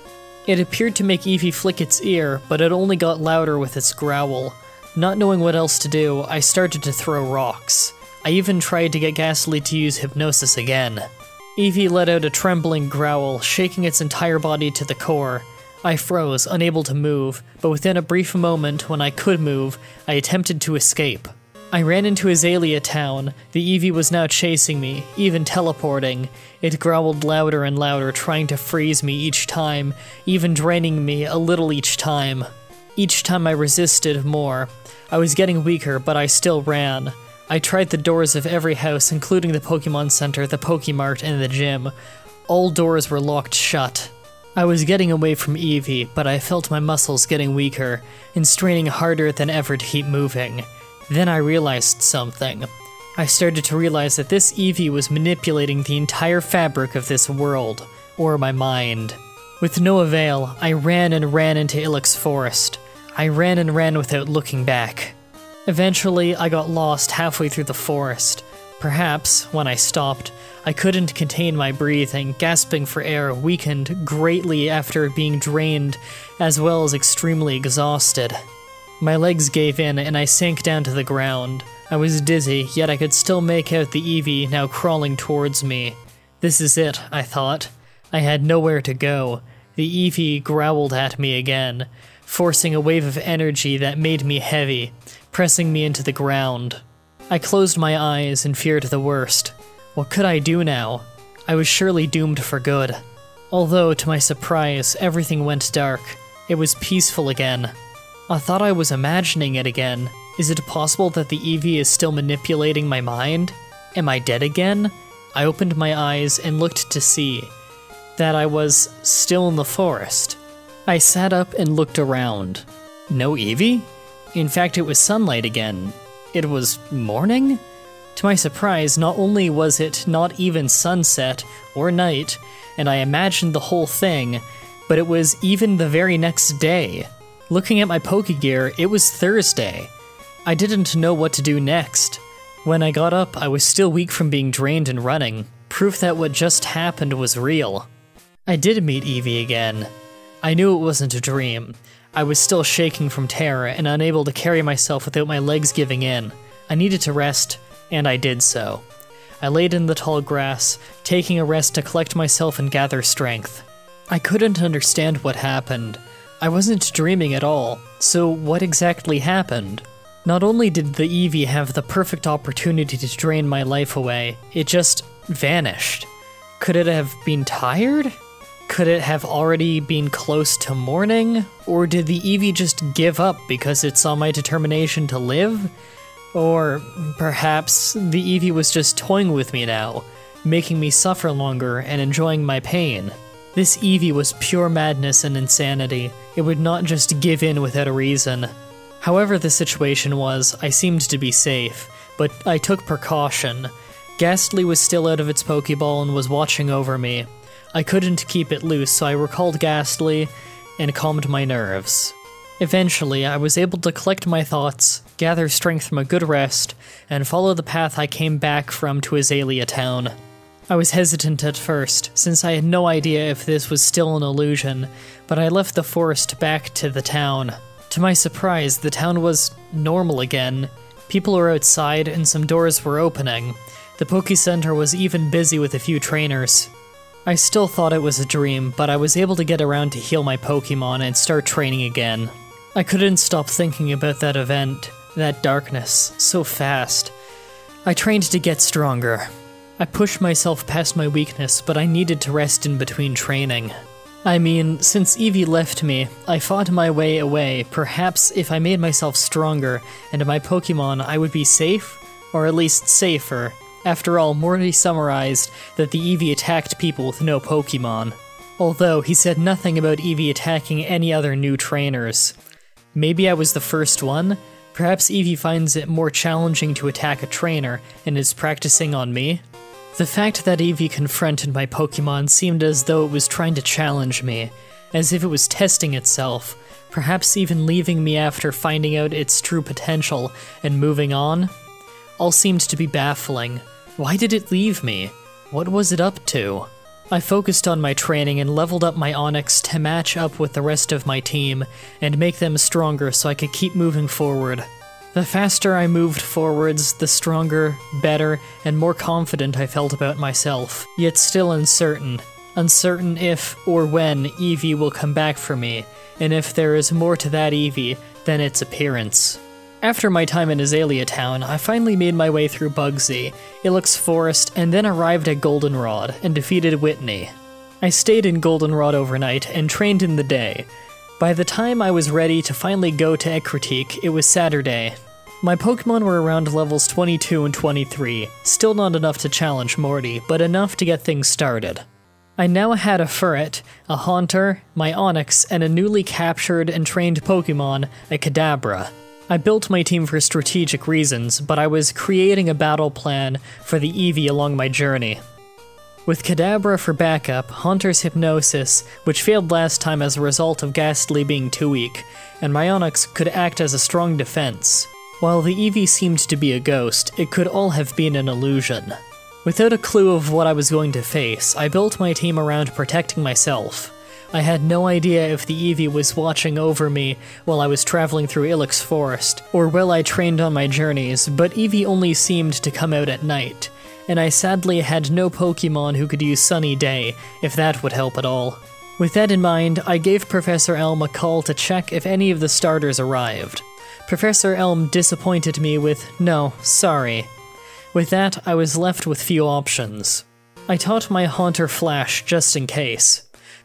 It appeared to make Eevee flick its ear, but it only got louder with its growl. Not knowing what else to do, I started to throw rocks. I even tried to get Ghastly to use Hypnosis again. Eevee let out a trembling growl, shaking its entire body to the core. I froze, unable to move, but within a brief moment when I could move, I attempted to escape. I ran into Azalea town. The Eevee was now chasing me, even teleporting. It growled louder and louder, trying to freeze me each time, even draining me a little each time. Each time I resisted more. I was getting weaker, but I still ran. I tried the doors of every house, including the Pokemon Center, the Pokemart, and the gym. All doors were locked shut. I was getting away from Eevee, but I felt my muscles getting weaker, and straining harder than ever to keep moving. Then I realized something. I started to realize that this Eevee was manipulating the entire fabric of this world, or my mind. With no avail, I ran and ran into Ilex Forest. I ran and ran without looking back. Eventually, I got lost halfway through the forest. Perhaps, when I stopped, I couldn't contain my breathing, gasping for air, weakened greatly after being drained, as well as extremely exhausted. My legs gave in and I sank down to the ground. I was dizzy, yet I could still make out the Eevee now crawling towards me. This is it, I thought. I had nowhere to go. The Eevee growled at me again, forcing a wave of energy that made me heavy, pressing me into the ground. I closed my eyes and feared the worst. What could I do now? I was surely doomed for good. Although, to my surprise, everything went dark. It was peaceful again. I thought I was imagining it again. Is it possible that the Eevee is still manipulating my mind? Am I dead again? I opened my eyes and looked to see that I was still in the forest. I sat up and looked around. No Eevee? In fact, it was sunlight again. It was morning? To my surprise, not only was it not even sunset or night, and I imagined the whole thing, but it was even the very next day. Looking at my Pokegear, it was Thursday. I didn't know what to do next. When I got up, I was still weak from being drained and running, proof that what just happened was real. I did meet Eevee again. I knew it wasn't a dream. I was still shaking from terror and unable to carry myself without my legs giving in. I needed to rest, and I did so. I laid in the tall grass, taking a rest to collect myself and gather strength. I couldn't understand what happened. I wasn't dreaming at all, so what exactly happened? Not only did the Eevee have the perfect opportunity to drain my life away, it just vanished. Could it have been tired? Could it have already been close to morning? Or did the Eevee just give up because it saw my determination to live? Or perhaps the Eevee was just toying with me now, making me suffer longer and enjoying my pain. This Eevee was pure madness and insanity. It would not just give in without a reason. However the situation was, I seemed to be safe, but I took precaution. Ghastly was still out of its Pokeball and was watching over me. I couldn't keep it loose, so I recalled Ghastly and calmed my nerves. Eventually, I was able to collect my thoughts, gather strength from a good rest, and follow the path I came back from to Azalea Town. I was hesitant at first, since I had no idea if this was still an illusion, but I left the forest back to the town. To my surprise, the town was normal again. People were outside and some doors were opening. The Poké Center was even busy with a few trainers. I still thought it was a dream, but I was able to get around to heal my Pokemon and start training again. I couldn't stop thinking about that event, that darkness, so fast. I trained to get stronger. I pushed myself past my weakness, but I needed to rest in between training. I mean, since Eevee left me, I fought my way away. Perhaps if I made myself stronger and my Pokemon, I would be safe? Or at least safer. After all, Morty summarized that the Eevee attacked people with no Pokemon. Although, he said nothing about Eevee attacking any other new trainers. Maybe I was the first one? Perhaps Eevee finds it more challenging to attack a trainer and is practicing on me? The fact that Eevee confronted my Pokemon seemed as though it was trying to challenge me, as if it was testing itself, perhaps even leaving me after finding out its true potential and moving on? All seemed to be baffling. Why did it leave me? What was it up to? I focused on my training and leveled up my Onix to match up with the rest of my team and make them stronger so I could keep moving forward. The faster I moved forwards, the stronger, better, and more confident I felt about myself, yet still uncertain. Uncertain if or when Eevee will come back for me, and if there is more to that Eevee than its appearance. After my time in Azalea Town, I finally made my way through Bugsy, Ilex Forest, and then arrived at Goldenrod and defeated Whitney. I stayed in Goldenrod overnight and trained in the day. By the time I was ready to finally go to Ekritique, it was Saturday. My Pokemon were around levels 22 and 23, still not enough to challenge Morty, but enough to get things started. I now had a Furret, a Haunter, my Onix, and a newly captured and trained Pokemon, a Kadabra. I built my team for strategic reasons, but I was creating a battle plan for the Eevee along my journey. With Kadabra for backup, Haunter's Hypnosis, which failed last time as a result of Ghastly being too weak, and my Onix could act as a strong defense. While the Eevee seemed to be a ghost, it could all have been an illusion. Without a clue of what I was going to face, I built my team around protecting myself. I had no idea if the Eevee was watching over me while I was traveling through Ilex Forest, or while I trained on my journeys, but Eevee only seemed to come out at night, and I sadly had no Pokemon who could use Sunny Day, if that would help at all. With that in mind, I gave Professor Elm a call to check if any of the starters arrived. Professor Elm disappointed me with, "No, sorry." With that, I was left with few options. I taught my Haunter Flash just in case.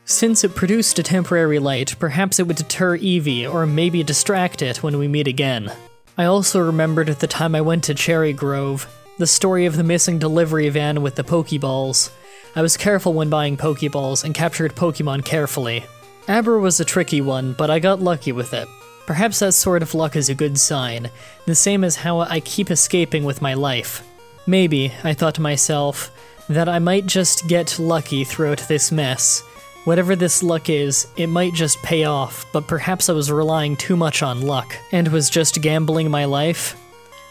Since it produced a temporary light, perhaps it would deter Eevee or maybe distract it when we meet again. I also remembered at the time I went to Cherry Grove, the story of the missing delivery van with the Pokeballs. I was careful when buying Pokeballs and captured Pokemon carefully. Aber was a tricky one, but I got lucky with it. Perhaps that sort of luck is a good sign, the same as how I keep escaping with my life. Maybe, I thought to myself, that I might just get lucky throughout this mess. Whatever this luck is, it might just pay off, but perhaps I was relying too much on luck, and was just gambling my life?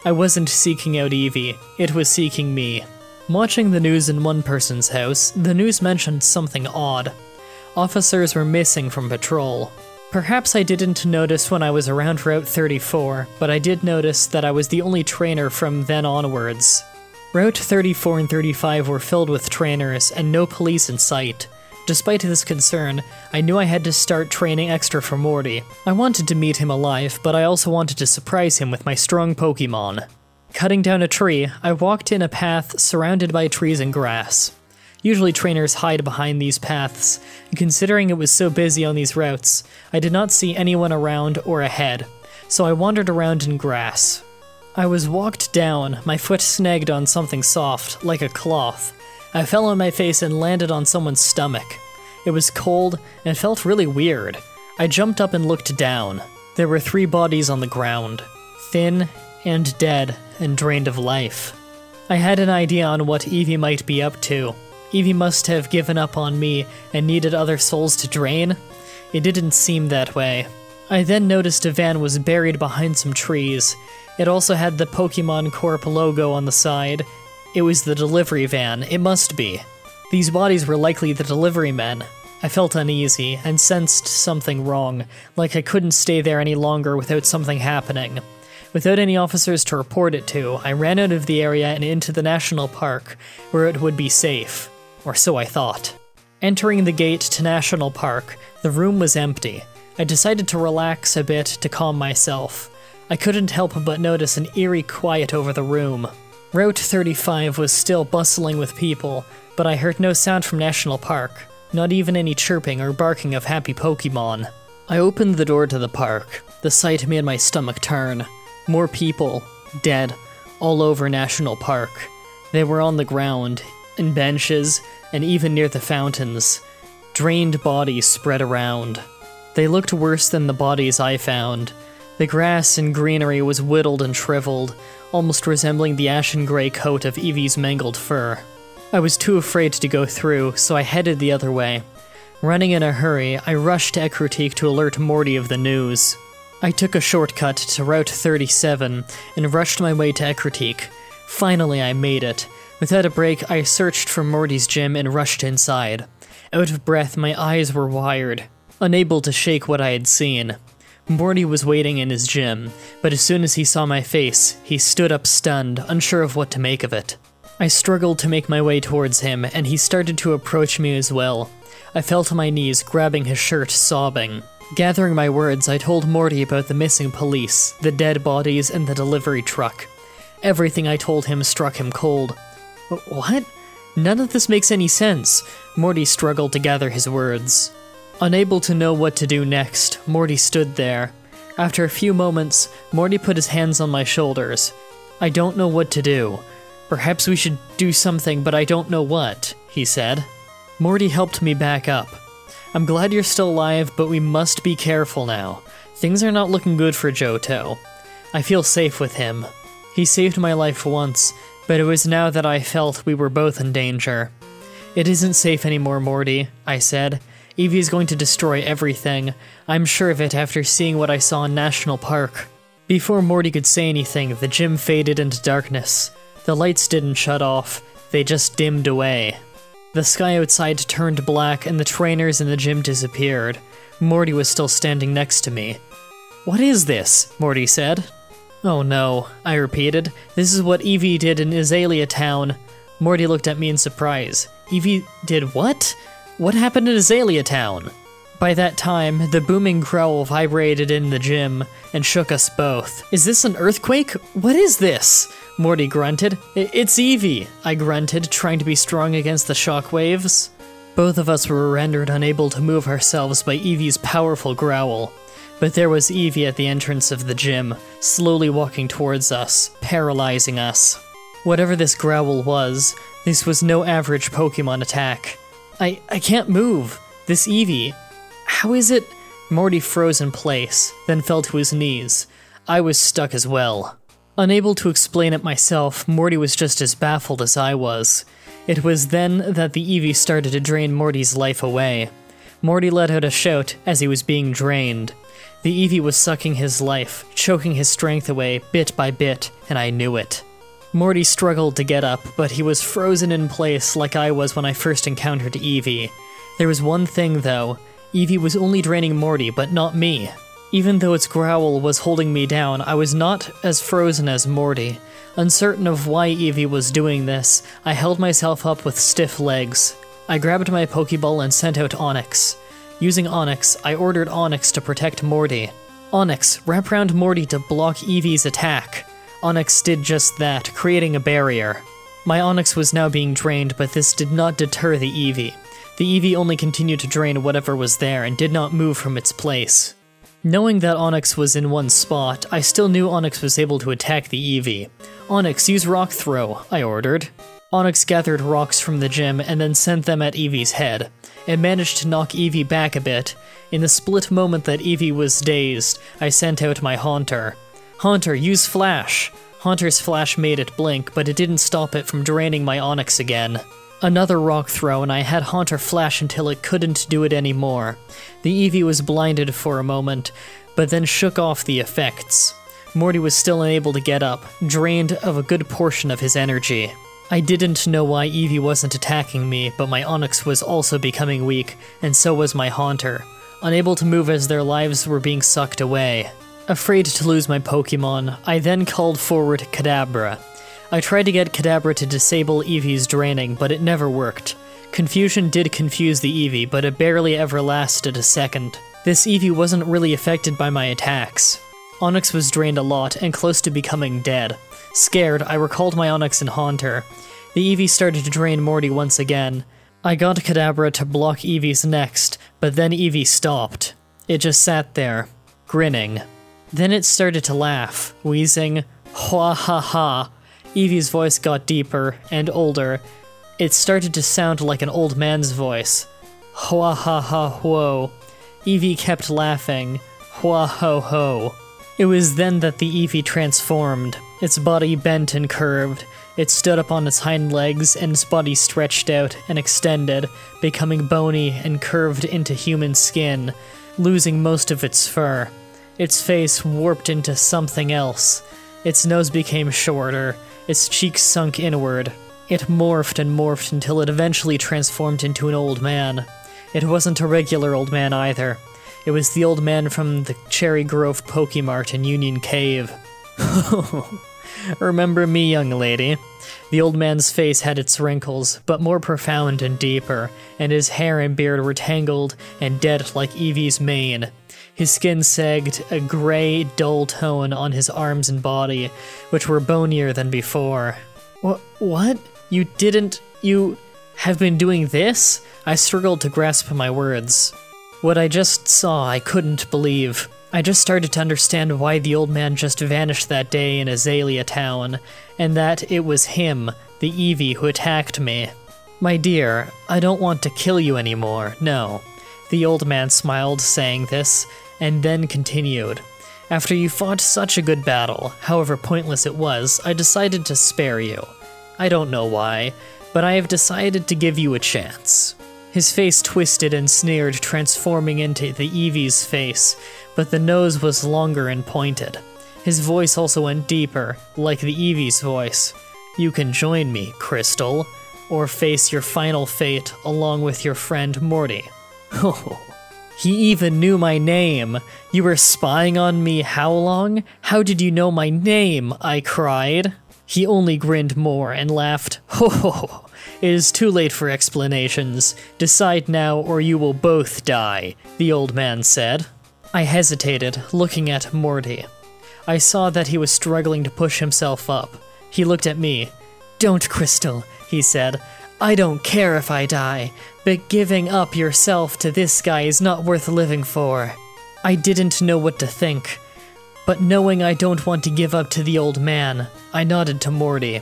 I wasn't seeking out Eevee, it was seeking me. Watching the news in one person's house, the news mentioned something odd. Officers were missing from patrol. Perhaps I didn't notice when I was around Route 34, but I did notice that I was the only trainer from then onwards. Route 34 and 35 were filled with trainers, and no police in sight. Despite this concern, I knew I had to start training extra for Morty. I wanted to meet him alive, but I also wanted to surprise him with my strong Pokemon. Cutting down a tree, I walked in a path surrounded by trees and grass. Usually trainers hide behind these paths, and considering it was so busy on these routes, I did not see anyone around or ahead, so I wandered around in grass. I was walked down, my foot snagged on something soft, like a cloth. I fell on my face and landed on someone's stomach. It was cold and felt really weird. I jumped up and looked down. There were 3 bodies on the ground, thin and dead and drained of life. I had an idea on what Eevee might be up to. Eevee must have given up on me and needed other souls to drain? It didn't seem that way. I then noticed a van was buried behind some trees. It also had the Pokemon Corp logo on the side. It was the delivery van, it must be. These bodies were likely the delivery men. I felt uneasy and sensed something wrong, like I couldn't stay there any longer without something happening. Without any officers to report it to, I ran out of the area and into the national park, where it would be safe. Or so I thought. Entering the gate to National Park, the room was empty. I decided to relax a bit to calm myself. I couldn't help but notice an eerie quiet over the room. Route 35 was still bustling with people, but I heard no sound from National Park, not even any chirping or barking of happy Pokemon. I opened the door to the park. The sight made my stomach turn. More people, dead, all over National Park. They were on the ground, in benches, and even near the fountains. Drained bodies spread around. They looked worse than the bodies I found. The grass and greenery was whittled and shriveled, almost resembling the ashen gray coat of Eevee's mangled fur. I was too afraid to go through, so I headed the other way. Running in a hurry, I rushed to Regrouping to alert Morty of the news. I took a shortcut to Route 37 and rushed my way to Regrouping. Finally, I made it. Without a break, I searched for Morty's gym and rushed inside. Out of breath, my eyes were wired, unable to shake what I had seen. Morty was waiting in his gym, but as soon as he saw my face, he stood up stunned, unsure of what to make of it. I struggled to make my way towards him, and he started to approach me as well. I fell to my knees, grabbing his shirt, sobbing. Gathering my words, I told Morty about the missing police, the dead bodies, and the delivery truck. Everything I told him struck him cold. What? None of this makes any sense. Morty struggled to gather his words. Unable to know what to do next, Morty stood there. After a few moments, Morty put his hands on my shoulders. I don't know what to do. Perhaps we should do something, but I don't know what, he said. Morty helped me back up. I'm glad you're still alive, but we must be careful now. Things are not looking good for Johto. I feel safe with him. He saved my life once, but it was now that I felt we were both in danger. It isn't safe anymore, Morty, I said. Eevee is going to destroy everything. I'm sure of it after seeing what I saw in National Park. Before Morty could say anything, the gym faded into darkness. The lights didn't shut off, they just dimmed away. The sky outside turned black and the trainers in the gym disappeared. Morty was still standing next to me. What is this? Morty said. Oh no, I repeated. This is what Eevee did in Azalea Town. Morty looked at me in surprise. Eevee did what? What happened in Azalea Town? By that time, the booming growl vibrated in the gym and shook us both. Is this an earthquake? What is this? Morty grunted. It's Eevee, I grunted, trying to be strong against the shockwaves. Both of us were rendered unable to move ourselves by Eevee's powerful growl. But there was Eevee at the entrance of the gym, slowly walking towards us, paralyzing us. Whatever this growl was, this was no average Pokemon attack. I can't move. This Eevee. How is it? Morty froze in place, then fell to his knees. I was stuck as well. Unable to explain it myself, Morty was just as baffled as I was. It was then that the Eevee started to drain Morty's life away. Morty let out a shout as he was being drained. The Eevee was sucking his life, choking his strength away bit by bit, and I knew it. Morty struggled to get up, but he was frozen in place like I was when I first encountered Eevee. There was one thing though, Eevee was only draining Morty, but not me. Even though its growl was holding me down, I was not as frozen as Morty. Uncertain of why Eevee was doing this, I held myself up with stiff legs. I grabbed my Pokeball and sent out Onix. Using Onix, I ordered Onix to protect Morty. Onix, wrap around Morty to block Eevee's attack. Onix did just that, creating a barrier. My onyx was now being drained, but this did not deter the Eevee. The Eevee only continued to drain whatever was there and did not move from its place. Knowing that Onyx was in one spot, I still knew Onyx was able to attack the Eevee. "Onyx, use Rock Throw," I ordered. Onyx gathered rocks from the gym and then sent them at Eevee's head. It managed to knock Eevee back a bit. In the split moment that Eevee was dazed, I sent out my Haunter. "Haunter, use Flash!" Haunter's flash made it blink, but it didn't stop it from draining my Onyx again. Another rock throw, and I had Haunter flash until it couldn't do it anymore. The Eevee was blinded for a moment, but then shook off the effects. Morty was still unable to get up, drained of a good portion of his energy. I didn't know why Eevee wasn't attacking me, but my Onyx was also becoming weak, and so was my Haunter, unable to move as their lives were being sucked away. Afraid to lose my Pokémon, I then called forward Kadabra. I tried to get Kadabra to disable Eevee's draining, but it never worked. Confusion did confuse the Eevee, but it barely ever lasted a second. This Eevee wasn't really affected by my attacks. Onyx was drained a lot and close to becoming dead. Scared, I recalled my Onyx and Haunter. The Eevee started to drain Morty once again. I got Kadabra to block Eevee's next, but then Eevee stopped. It just sat there, grinning. Then it started to laugh, wheezing, "Hwa ha ha." Eevee's voice got deeper and older. It started to sound like an old man's voice. "Hwa ha ha whoa." Eevee kept laughing. "Hwa ho ho." It was then that the Eevee transformed. Its body bent and curved. It stood up on its hind legs and its body stretched out and extended, becoming bony and curved into human skin, losing most of its fur. Its face warped into something else. Its nose became shorter. Its cheeks sunk inward. It morphed and morphed until it eventually transformed into an old man. It wasn't a regular old man either. It was the old man from the Cherry Grove Pokemart in Union Cave. Remember me, young lady? The old man's face had its wrinkles, but more profound and deeper, and his hair and beard were tangled and dead like Eevee's mane. His skin sagged a gray, dull tone on his arms and body, which were bonier than before. What? You have been doing this? I struggled to grasp my words. What I just saw, I couldn't believe. I just started to understand why the old man just vanished that day in Azalea Town, and that it was him, the Eevee, who attacked me. "My dear, I don't want to kill you anymore, no." The old man smiled, saying this, and then continued. "After you fought such a good battle, however pointless it was, I decided to spare you. I don't know why, but I have decided to give you a chance." His face twisted and sneered, transforming into the Eevee's face, but the nose was longer and pointed. His voice also went deeper, like the Eevee's voice. "You can join me, Crystal, or face your final fate along with your friend Morty." Oh. He even knew my name. "You were spying on me how long? How did you know my name?" I cried. He only grinned more and laughed. "Ho ho ho. It is too late for explanations. Decide now or you will both die," the old man said. I hesitated, looking at Morty. I saw that he was struggling to push himself up. He looked at me. "Don't, Crystal," he said. "I don't care if I die, but giving up yourself to this guy is not worth living for." I didn't know what to think, but knowing I don't want to give up to the old man, I nodded to Morty.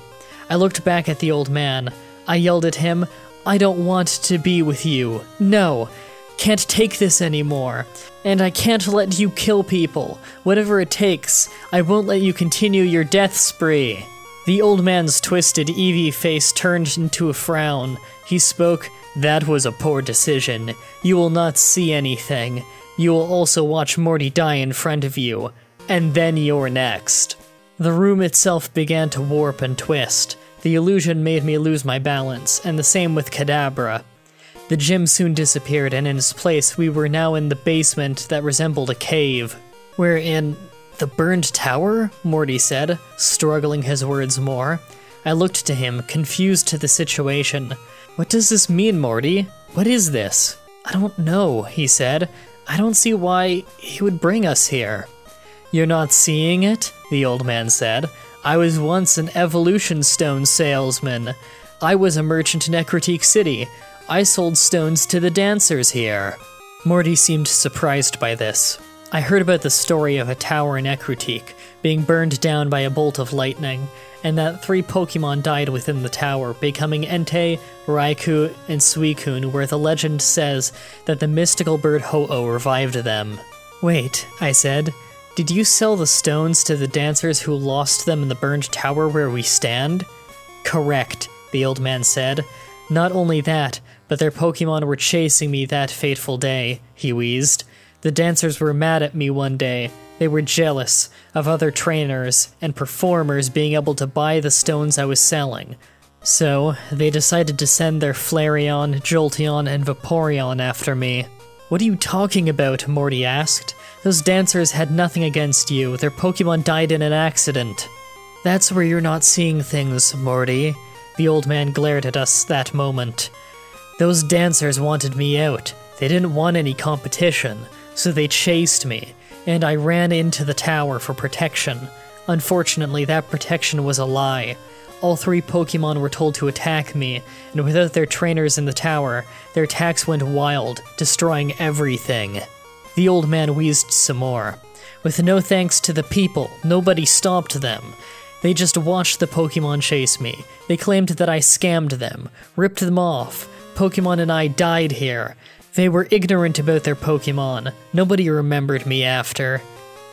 I looked back at the old man. I yelled at him, "I don't want to be with you. No, can't take this anymore. And I can't let you kill people. Whatever it takes, I won't let you continue your death spree." The old man's twisted Eevee face turned into a frown. He spoke, "That was a poor decision. You will not see anything. You will also watch Morty die in front of you. And then you're next." The room itself began to warp and twist. The illusion made me lose my balance, and the same with Kadabra. The gym soon disappeared, and in its place we were now in the basement that resembled a cave. "We're in the burned tower?" Morty said, struggling his words more. I looked to him, confused to the situation. "What does this mean, Morty? What is this?" "I don't know," he said. "I don't see why he would bring us here." "You're not seeing it?" the old man said. I was once an evolution stone salesman. I was a merchant in Ecruteak City. I sold stones to the dancers here. Morty seemed surprised by this. I heard about the story of a tower in Ecruteak being burned down by a bolt of lightning, and that 3 Pokémon died within the tower, becoming Entei, Raikou, and Suicune, where the legend says that the mystical bird Ho-Oh revived them. Wait, I said, did you sell the stones to the dancers who lost them in the burned tower where we stand? Correct, the old man said. Not only that, but their Pokémon were chasing me that fateful day, he wheezed. The dancers were mad at me one day. They were jealous of other trainers and performers being able to buy the stones I was selling. So, they decided to send their Flareon, Jolteon, and Vaporeon after me. What are you talking about? Morty asked. Those dancers had nothing against you. Their Pokémon died in an accident. That's where you're not seeing things, Morty. The old man glared at us that moment. Those dancers wanted me out. They didn't want any competition, so they chased me, and I ran into the tower for protection. Unfortunately, that protection was a lie. All 3 Pokémon were told to attack me, and without their trainers in the tower, their attacks went wild, destroying everything. The old man wheezed some more. With no thanks to the people, nobody stopped them. They just watched the Pokémon chase me. They claimed that I scammed them, ripped them off. Pokémon and I died here. They were ignorant about their Pokémon. Nobody remembered me after.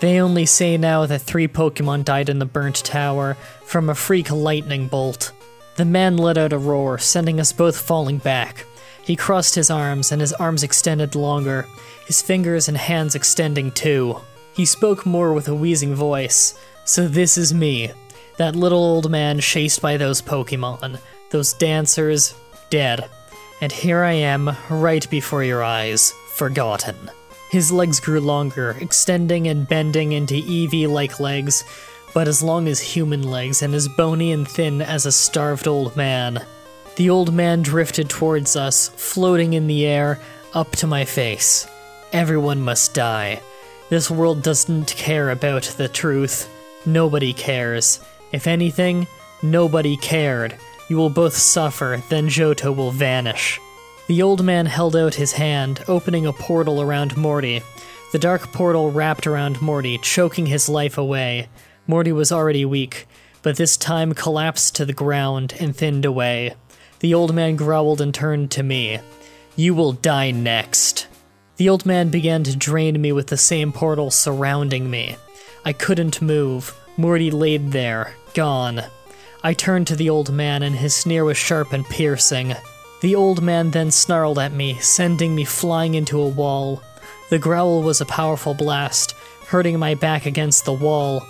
They only say now that 3 Pokémon died in the burnt tower from a freak lightning bolt. The man let out a roar, sending us both falling back. He crossed his arms, and his arms extended longer, his fingers and hands extending too. He spoke more with a wheezing voice. So this is me, that little old man chased by those Pokémon, those dancers, dead. And here I am, right before your eyes, forgotten. His legs grew longer, extending and bending into Eevee-like legs, but as long as human legs and as bony and thin as a starved old man. The old man drifted towards us, floating in the air, up to my face. Everyone must die. This world doesn't care about the truth. Nobody cares. If anything, nobody cared. You will both suffer, then Johto will vanish. The old man held out his hand, opening a portal around Morty. The dark portal wrapped around Morty, choking his life away. Morty was already weak, but this time collapsed to the ground and thinned away. The old man growled and turned to me. You will die next. The old man began to drain me with the same portal surrounding me. I couldn't move. Morty laid there, gone. I turned to the old man, and his sneer was sharp and piercing. The old man then snarled at me, sending me flying into a wall. The growl was a powerful blast, hurting my back against the wall.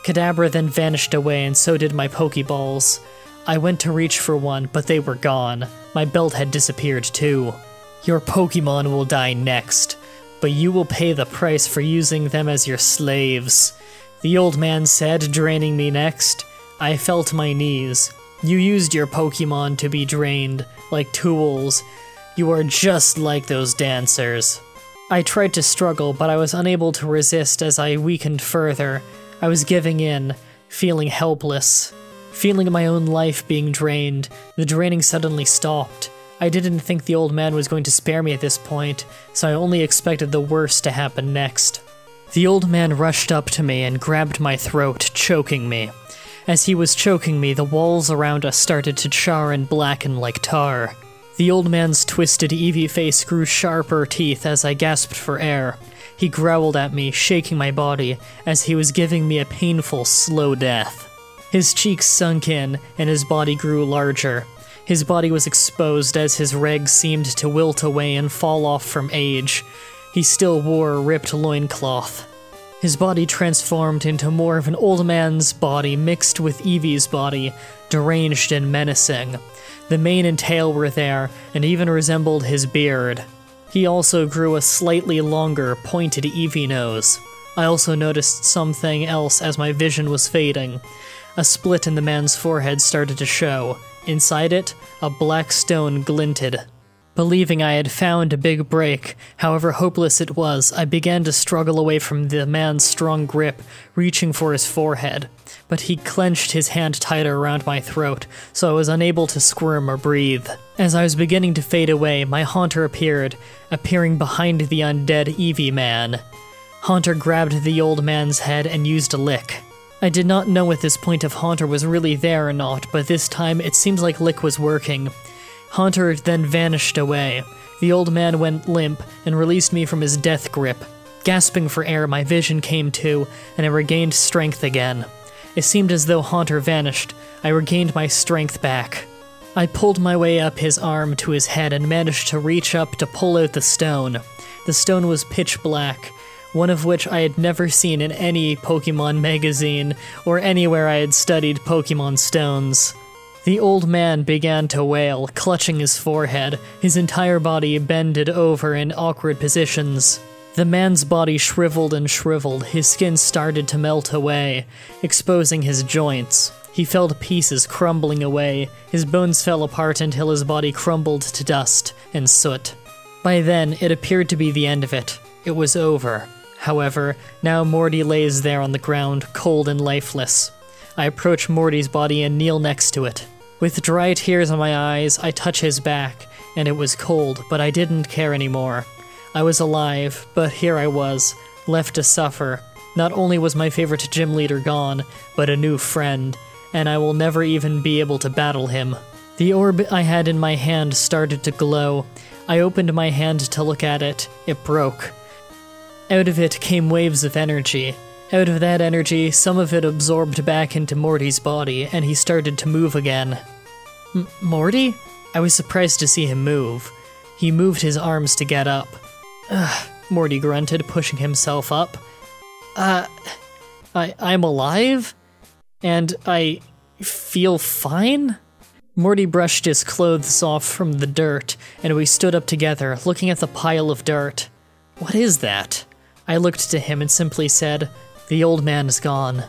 Kadabra then vanished away, and so did my Pokeballs. I went to reach for one, but they were gone. My belt had disappeared too. Your Pokemon will die next, but you will pay the price for using them as your slaves. The old man said, draining me next. I fell to my knees. You used your Pokemon to be drained, like tools. You are just like those dancers. I tried to struggle, but I was unable to resist as I weakened further. I was giving in, feeling helpless. Feeling my own life being drained, the draining suddenly stopped. I didn't think the old man was going to spare me at this point, so I only expected the worst to happen next. The old man rushed up to me and grabbed my throat, choking me. As he was choking me, the walls around us started to char and blacken like tar. The old man's twisted Eevee face grew sharper teeth as I gasped for air. He growled at me, shaking my body, as he was giving me a painful, slow death. His cheeks sunk in, and his body grew larger. His body was exposed as his legs seemed to wilt away and fall off from age. He still wore a ripped loincloth. His body transformed into more of an old man's body mixed with Eevee's body, deranged and menacing. The mane and tail were there, and even resembled his beard. He also grew a slightly longer, pointed Eevee nose. I also noticed something else as my vision was fading. A split in the man's forehead started to show. Inside it, a black stone glinted. Believing I had found a big break, however hopeless it was, I began to struggle away from the man's strong grip, reaching for his forehead. But he clenched his hand tighter around my throat, so I was unable to squirm or breathe. As I was beginning to fade away, my haunter appeared, appearing behind the undead Eevee man. Haunter grabbed the old man's head and used a lick. I did not know at this point if Haunter was really there or not, but this time it seems like lick was working. Haunter then vanished away. The old man went limp and released me from his death grip. Gasping for air, my vision came to, and I regained strength again. It seemed as though Haunter vanished. I regained my strength back. I pulled my way up his arm to his head and managed to reach up to pull out the stone. The stone was pitch black, one of which I had never seen in any Pokémon magazine or anywhere I had studied Pokémon stones. The old man began to wail, clutching his forehead, his entire body bended over in awkward positions. The man's body shriveled and shriveled, his skin started to melt away, exposing his joints. He fell to pieces, crumbling away. His bones fell apart until his body crumbled to dust and soot. By then, it appeared to be the end of it. It was over. However, now Morty lays there on the ground, cold and lifeless. I approach Morty's body and kneel next to it. With dry tears in my eyes, I touch his back, and it was cold, but I didn't care anymore. I was alive, but here I was, left to suffer. Not only was my favorite gym leader gone, but a new friend, and I will never even be able to battle him. The orb I had in my hand started to glow. I opened my hand to look at it. It broke. Out of it came waves of energy. Out of that energy, some of it absorbed back into Morty's body, and he started to move again. Morty? I was surprised to see him move. He moved his arms to get up. Ugh, Morty grunted, pushing himself up. I'm alive? And I feel fine? Morty brushed his clothes off from the dirt, and we stood up together, looking at the pile of dirt. What is that? I looked to him and simply said, "The old man is gone."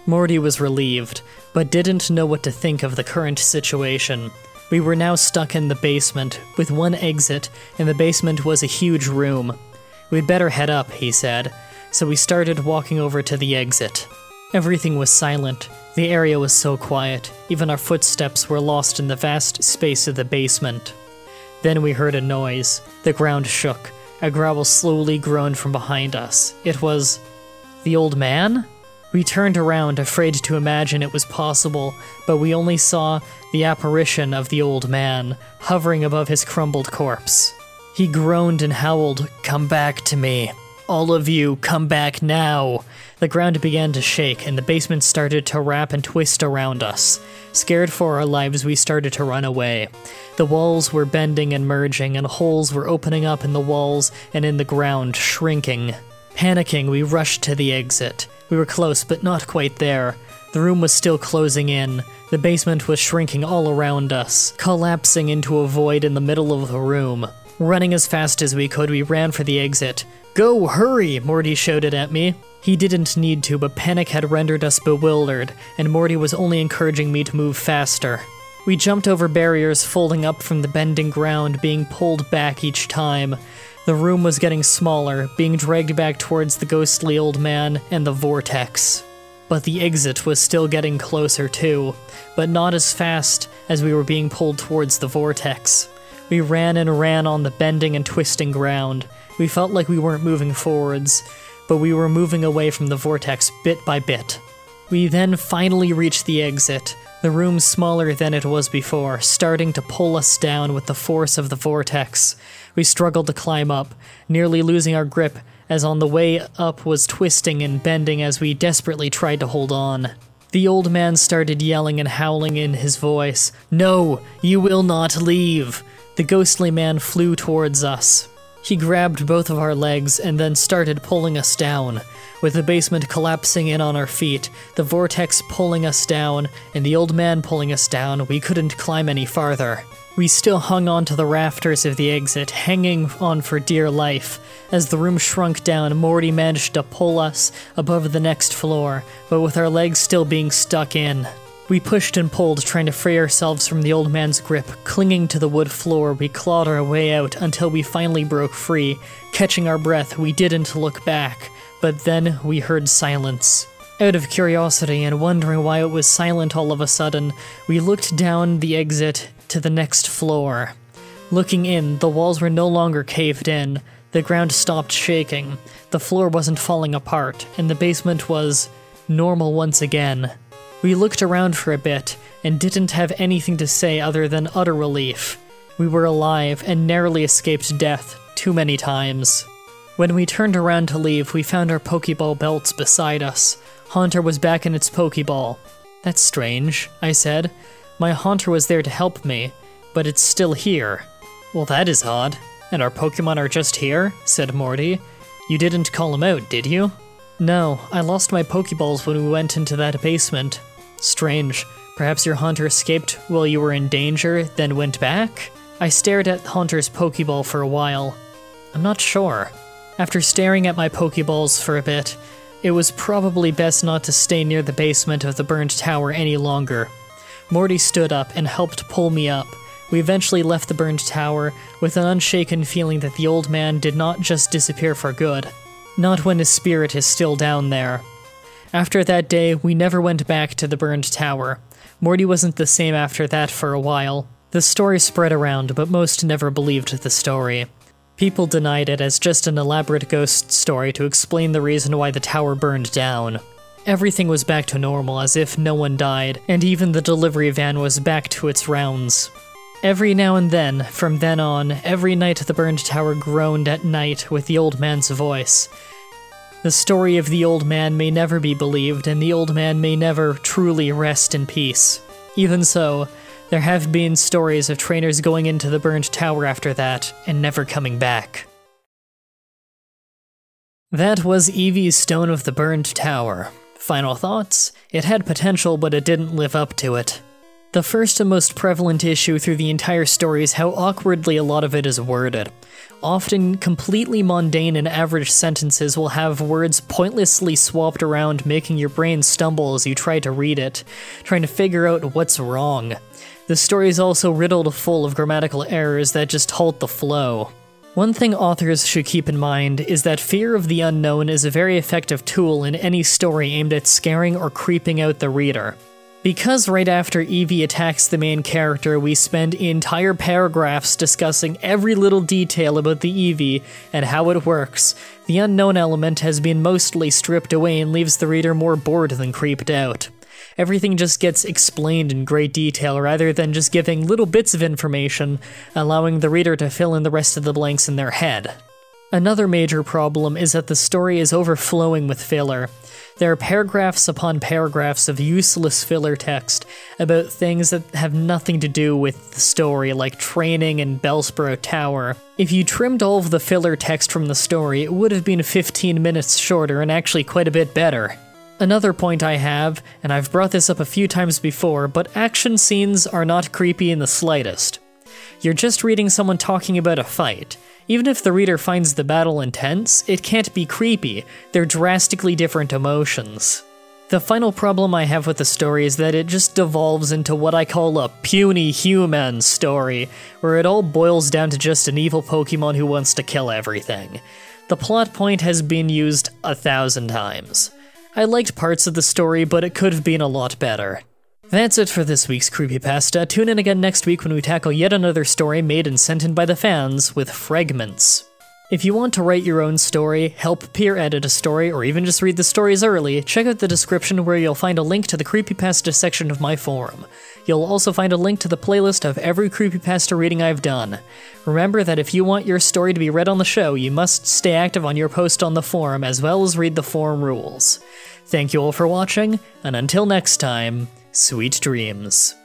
Morty was relieved, but didn't know what to think of the current situation. We were now stuck in the basement, with one exit, and the basement was a huge room. We'd better head up, he said, so we started walking over to the exit. Everything was silent. The area was so quiet, even our footsteps were lost in the vast space of the basement. Then we heard a noise. The ground shook. A growl slowly groaned from behind us. It was the old man? We turned around, afraid to imagine it was possible, but we only saw the apparition of the old man, hovering above his crumbled corpse. He groaned and howled, "Come back to me. All of you, come back now." The ground began to shake, and the basement started to wrap and twist around us. Scared for our lives, we started to run away. The walls were bending and merging, and holes were opening up in the walls and in the ground, shrinking. Panicking, we rushed to the exit. We were close, but not quite there. The room was still closing in. The basement was shrinking all around us, collapsing into a void in the middle of the room. Running as fast as we could, we ran for the exit. "Go, hurry!" Morty shouted at me. He didn't need to, but panic had rendered us bewildered, and Morty was only encouraging me to move faster. We jumped over barriers folding up from the bending ground, being pulled back each time. The room was getting smaller, being dragged back towards the ghostly old man and the vortex. But the exit was still getting closer too, but not as fast as we were being pulled towards the vortex. We ran and ran on the bending and twisting ground. We felt like we weren't moving forwards, but we were moving away from the vortex bit by bit. We then finally reached the exit, the room smaller than it was before, starting to pull us down with the force of the vortex. We struggled to climb up, nearly losing our grip as on the way up was twisting and bending as we desperately tried to hold on. The old man started yelling and howling in his voice. "No, you will not leave!" The ghostly man flew towards us. He grabbed both of our legs and then started pulling us down. With the basement collapsing in on our feet, the vortex pulling us down, and the old man pulling us down, we couldn't climb any farther. We still hung on to the rafters of the exit, hanging on for dear life. As the room shrunk down, Morty managed to pull us above the next floor, but with our legs still being stuck in. We pushed and pulled, trying to free ourselves from the old man's grip. Clinging to the wood floor, we clawed our way out until we finally broke free. Catching our breath, we didn't look back, but then we heard silence. Out of curiosity and wondering why it was silent all of a sudden, we looked down the exit to the next floor. Looking in, the walls were no longer caved in. The ground stopped shaking. The floor wasn't falling apart, and the basement was normal once again. We looked around for a bit, and didn't have anything to say other than utter relief. We were alive, and narrowly escaped death too many times. When we turned around to leave, we found our Pokeball belts beside us. Haunter was back in its Pokeball. "That's strange," I said. "My Haunter was there to help me, but it's still here." "Well, that is odd. And our Pokemon are just here?" said Morty. "You didn't call them out, did you?" "No, I lost my Pokeballs when we went into that basement." "Strange. Perhaps your Haunter escaped while you were in danger, then went back?" I stared at Haunter's Pokeball for a while. "I'm not sure." After staring at my Pokeballs for a bit, it was probably best not to stay near the basement of the burned tower any longer. Morty stood up and helped pull me up. We eventually left the burned tower with an unshaken feeling that the old man did not just disappear for good. Not when his spirit is still down there. After that day, we never went back to the burned tower. Morty wasn't the same after that for a while. The story spread around, but most never believed the story. People denied it as just an elaborate ghost story to explain the reason why the tower burned down. Everything was back to normal, as if no one died, and even the delivery van was back to its rounds. Every now and then, from then on, every night the burned tower groaned at night with the old man's voice. The story of the old man may never be believed, and the old man may never truly rest in peace. Even so, there have been stories of trainers going into the burned tower after that, and never coming back. That was Eevee's Stone of the Burned Tower. Final thoughts? It had potential, but it didn't live up to it. The first and most prevalent issue through the entire story is how awkwardly a lot of it is worded. Often, completely mundane and average sentences will have words pointlessly swapped around, making your brain stumble as you try to read it, trying to figure out what's wrong. The story is also riddled full of grammatical errors that just halt the flow. One thing authors should keep in mind is that fear of the unknown is a very effective tool in any story aimed at scaring or creeping out the reader. Because right after Eevee attacks the main character, we spend entire paragraphs discussing every little detail about the Eevee and how it works, the unknown element has been mostly stripped away and leaves the reader more bored than creeped out. Everything just gets explained in great detail rather than just giving little bits of information, allowing the reader to fill in the rest of the blanks in their head. Another major problem is that the story is overflowing with filler. There are paragraphs upon paragraphs of useless filler text about things that have nothing to do with the story, like training and Bellsprout Tower. If you trimmed all of the filler text from the story, it would have been 15 minutes shorter and actually quite a bit better. Another point I have, and I've brought this up a few times before, but action scenes are not creepy in the slightest. You're just reading someone talking about a fight. Even if the reader finds the battle intense, it can't be creepy. They're drastically different emotions. The final problem I have with the story is that it just devolves into what I call a puny human story, where it all boils down to just an evil Pokemon who wants to kill everything. The plot point has been used 1,000 times. I liked parts of the story, but it could have been a lot better. That's it for this week's Creepypasta. Tune in again next week when we tackle yet another story made and sent in by the fans with fragments. If you want to write your own story, help peer edit a story, or even just read the stories early, check out the description where you'll find a link to the Creepypasta section of my forum. You'll also find a link to the playlist of every Creepypasta reading I've done. Remember that if you want your story to be read on the show, you must stay active on your post on the forum as well as read the forum rules. Thank you all for watching, and until next time, sweet dreams.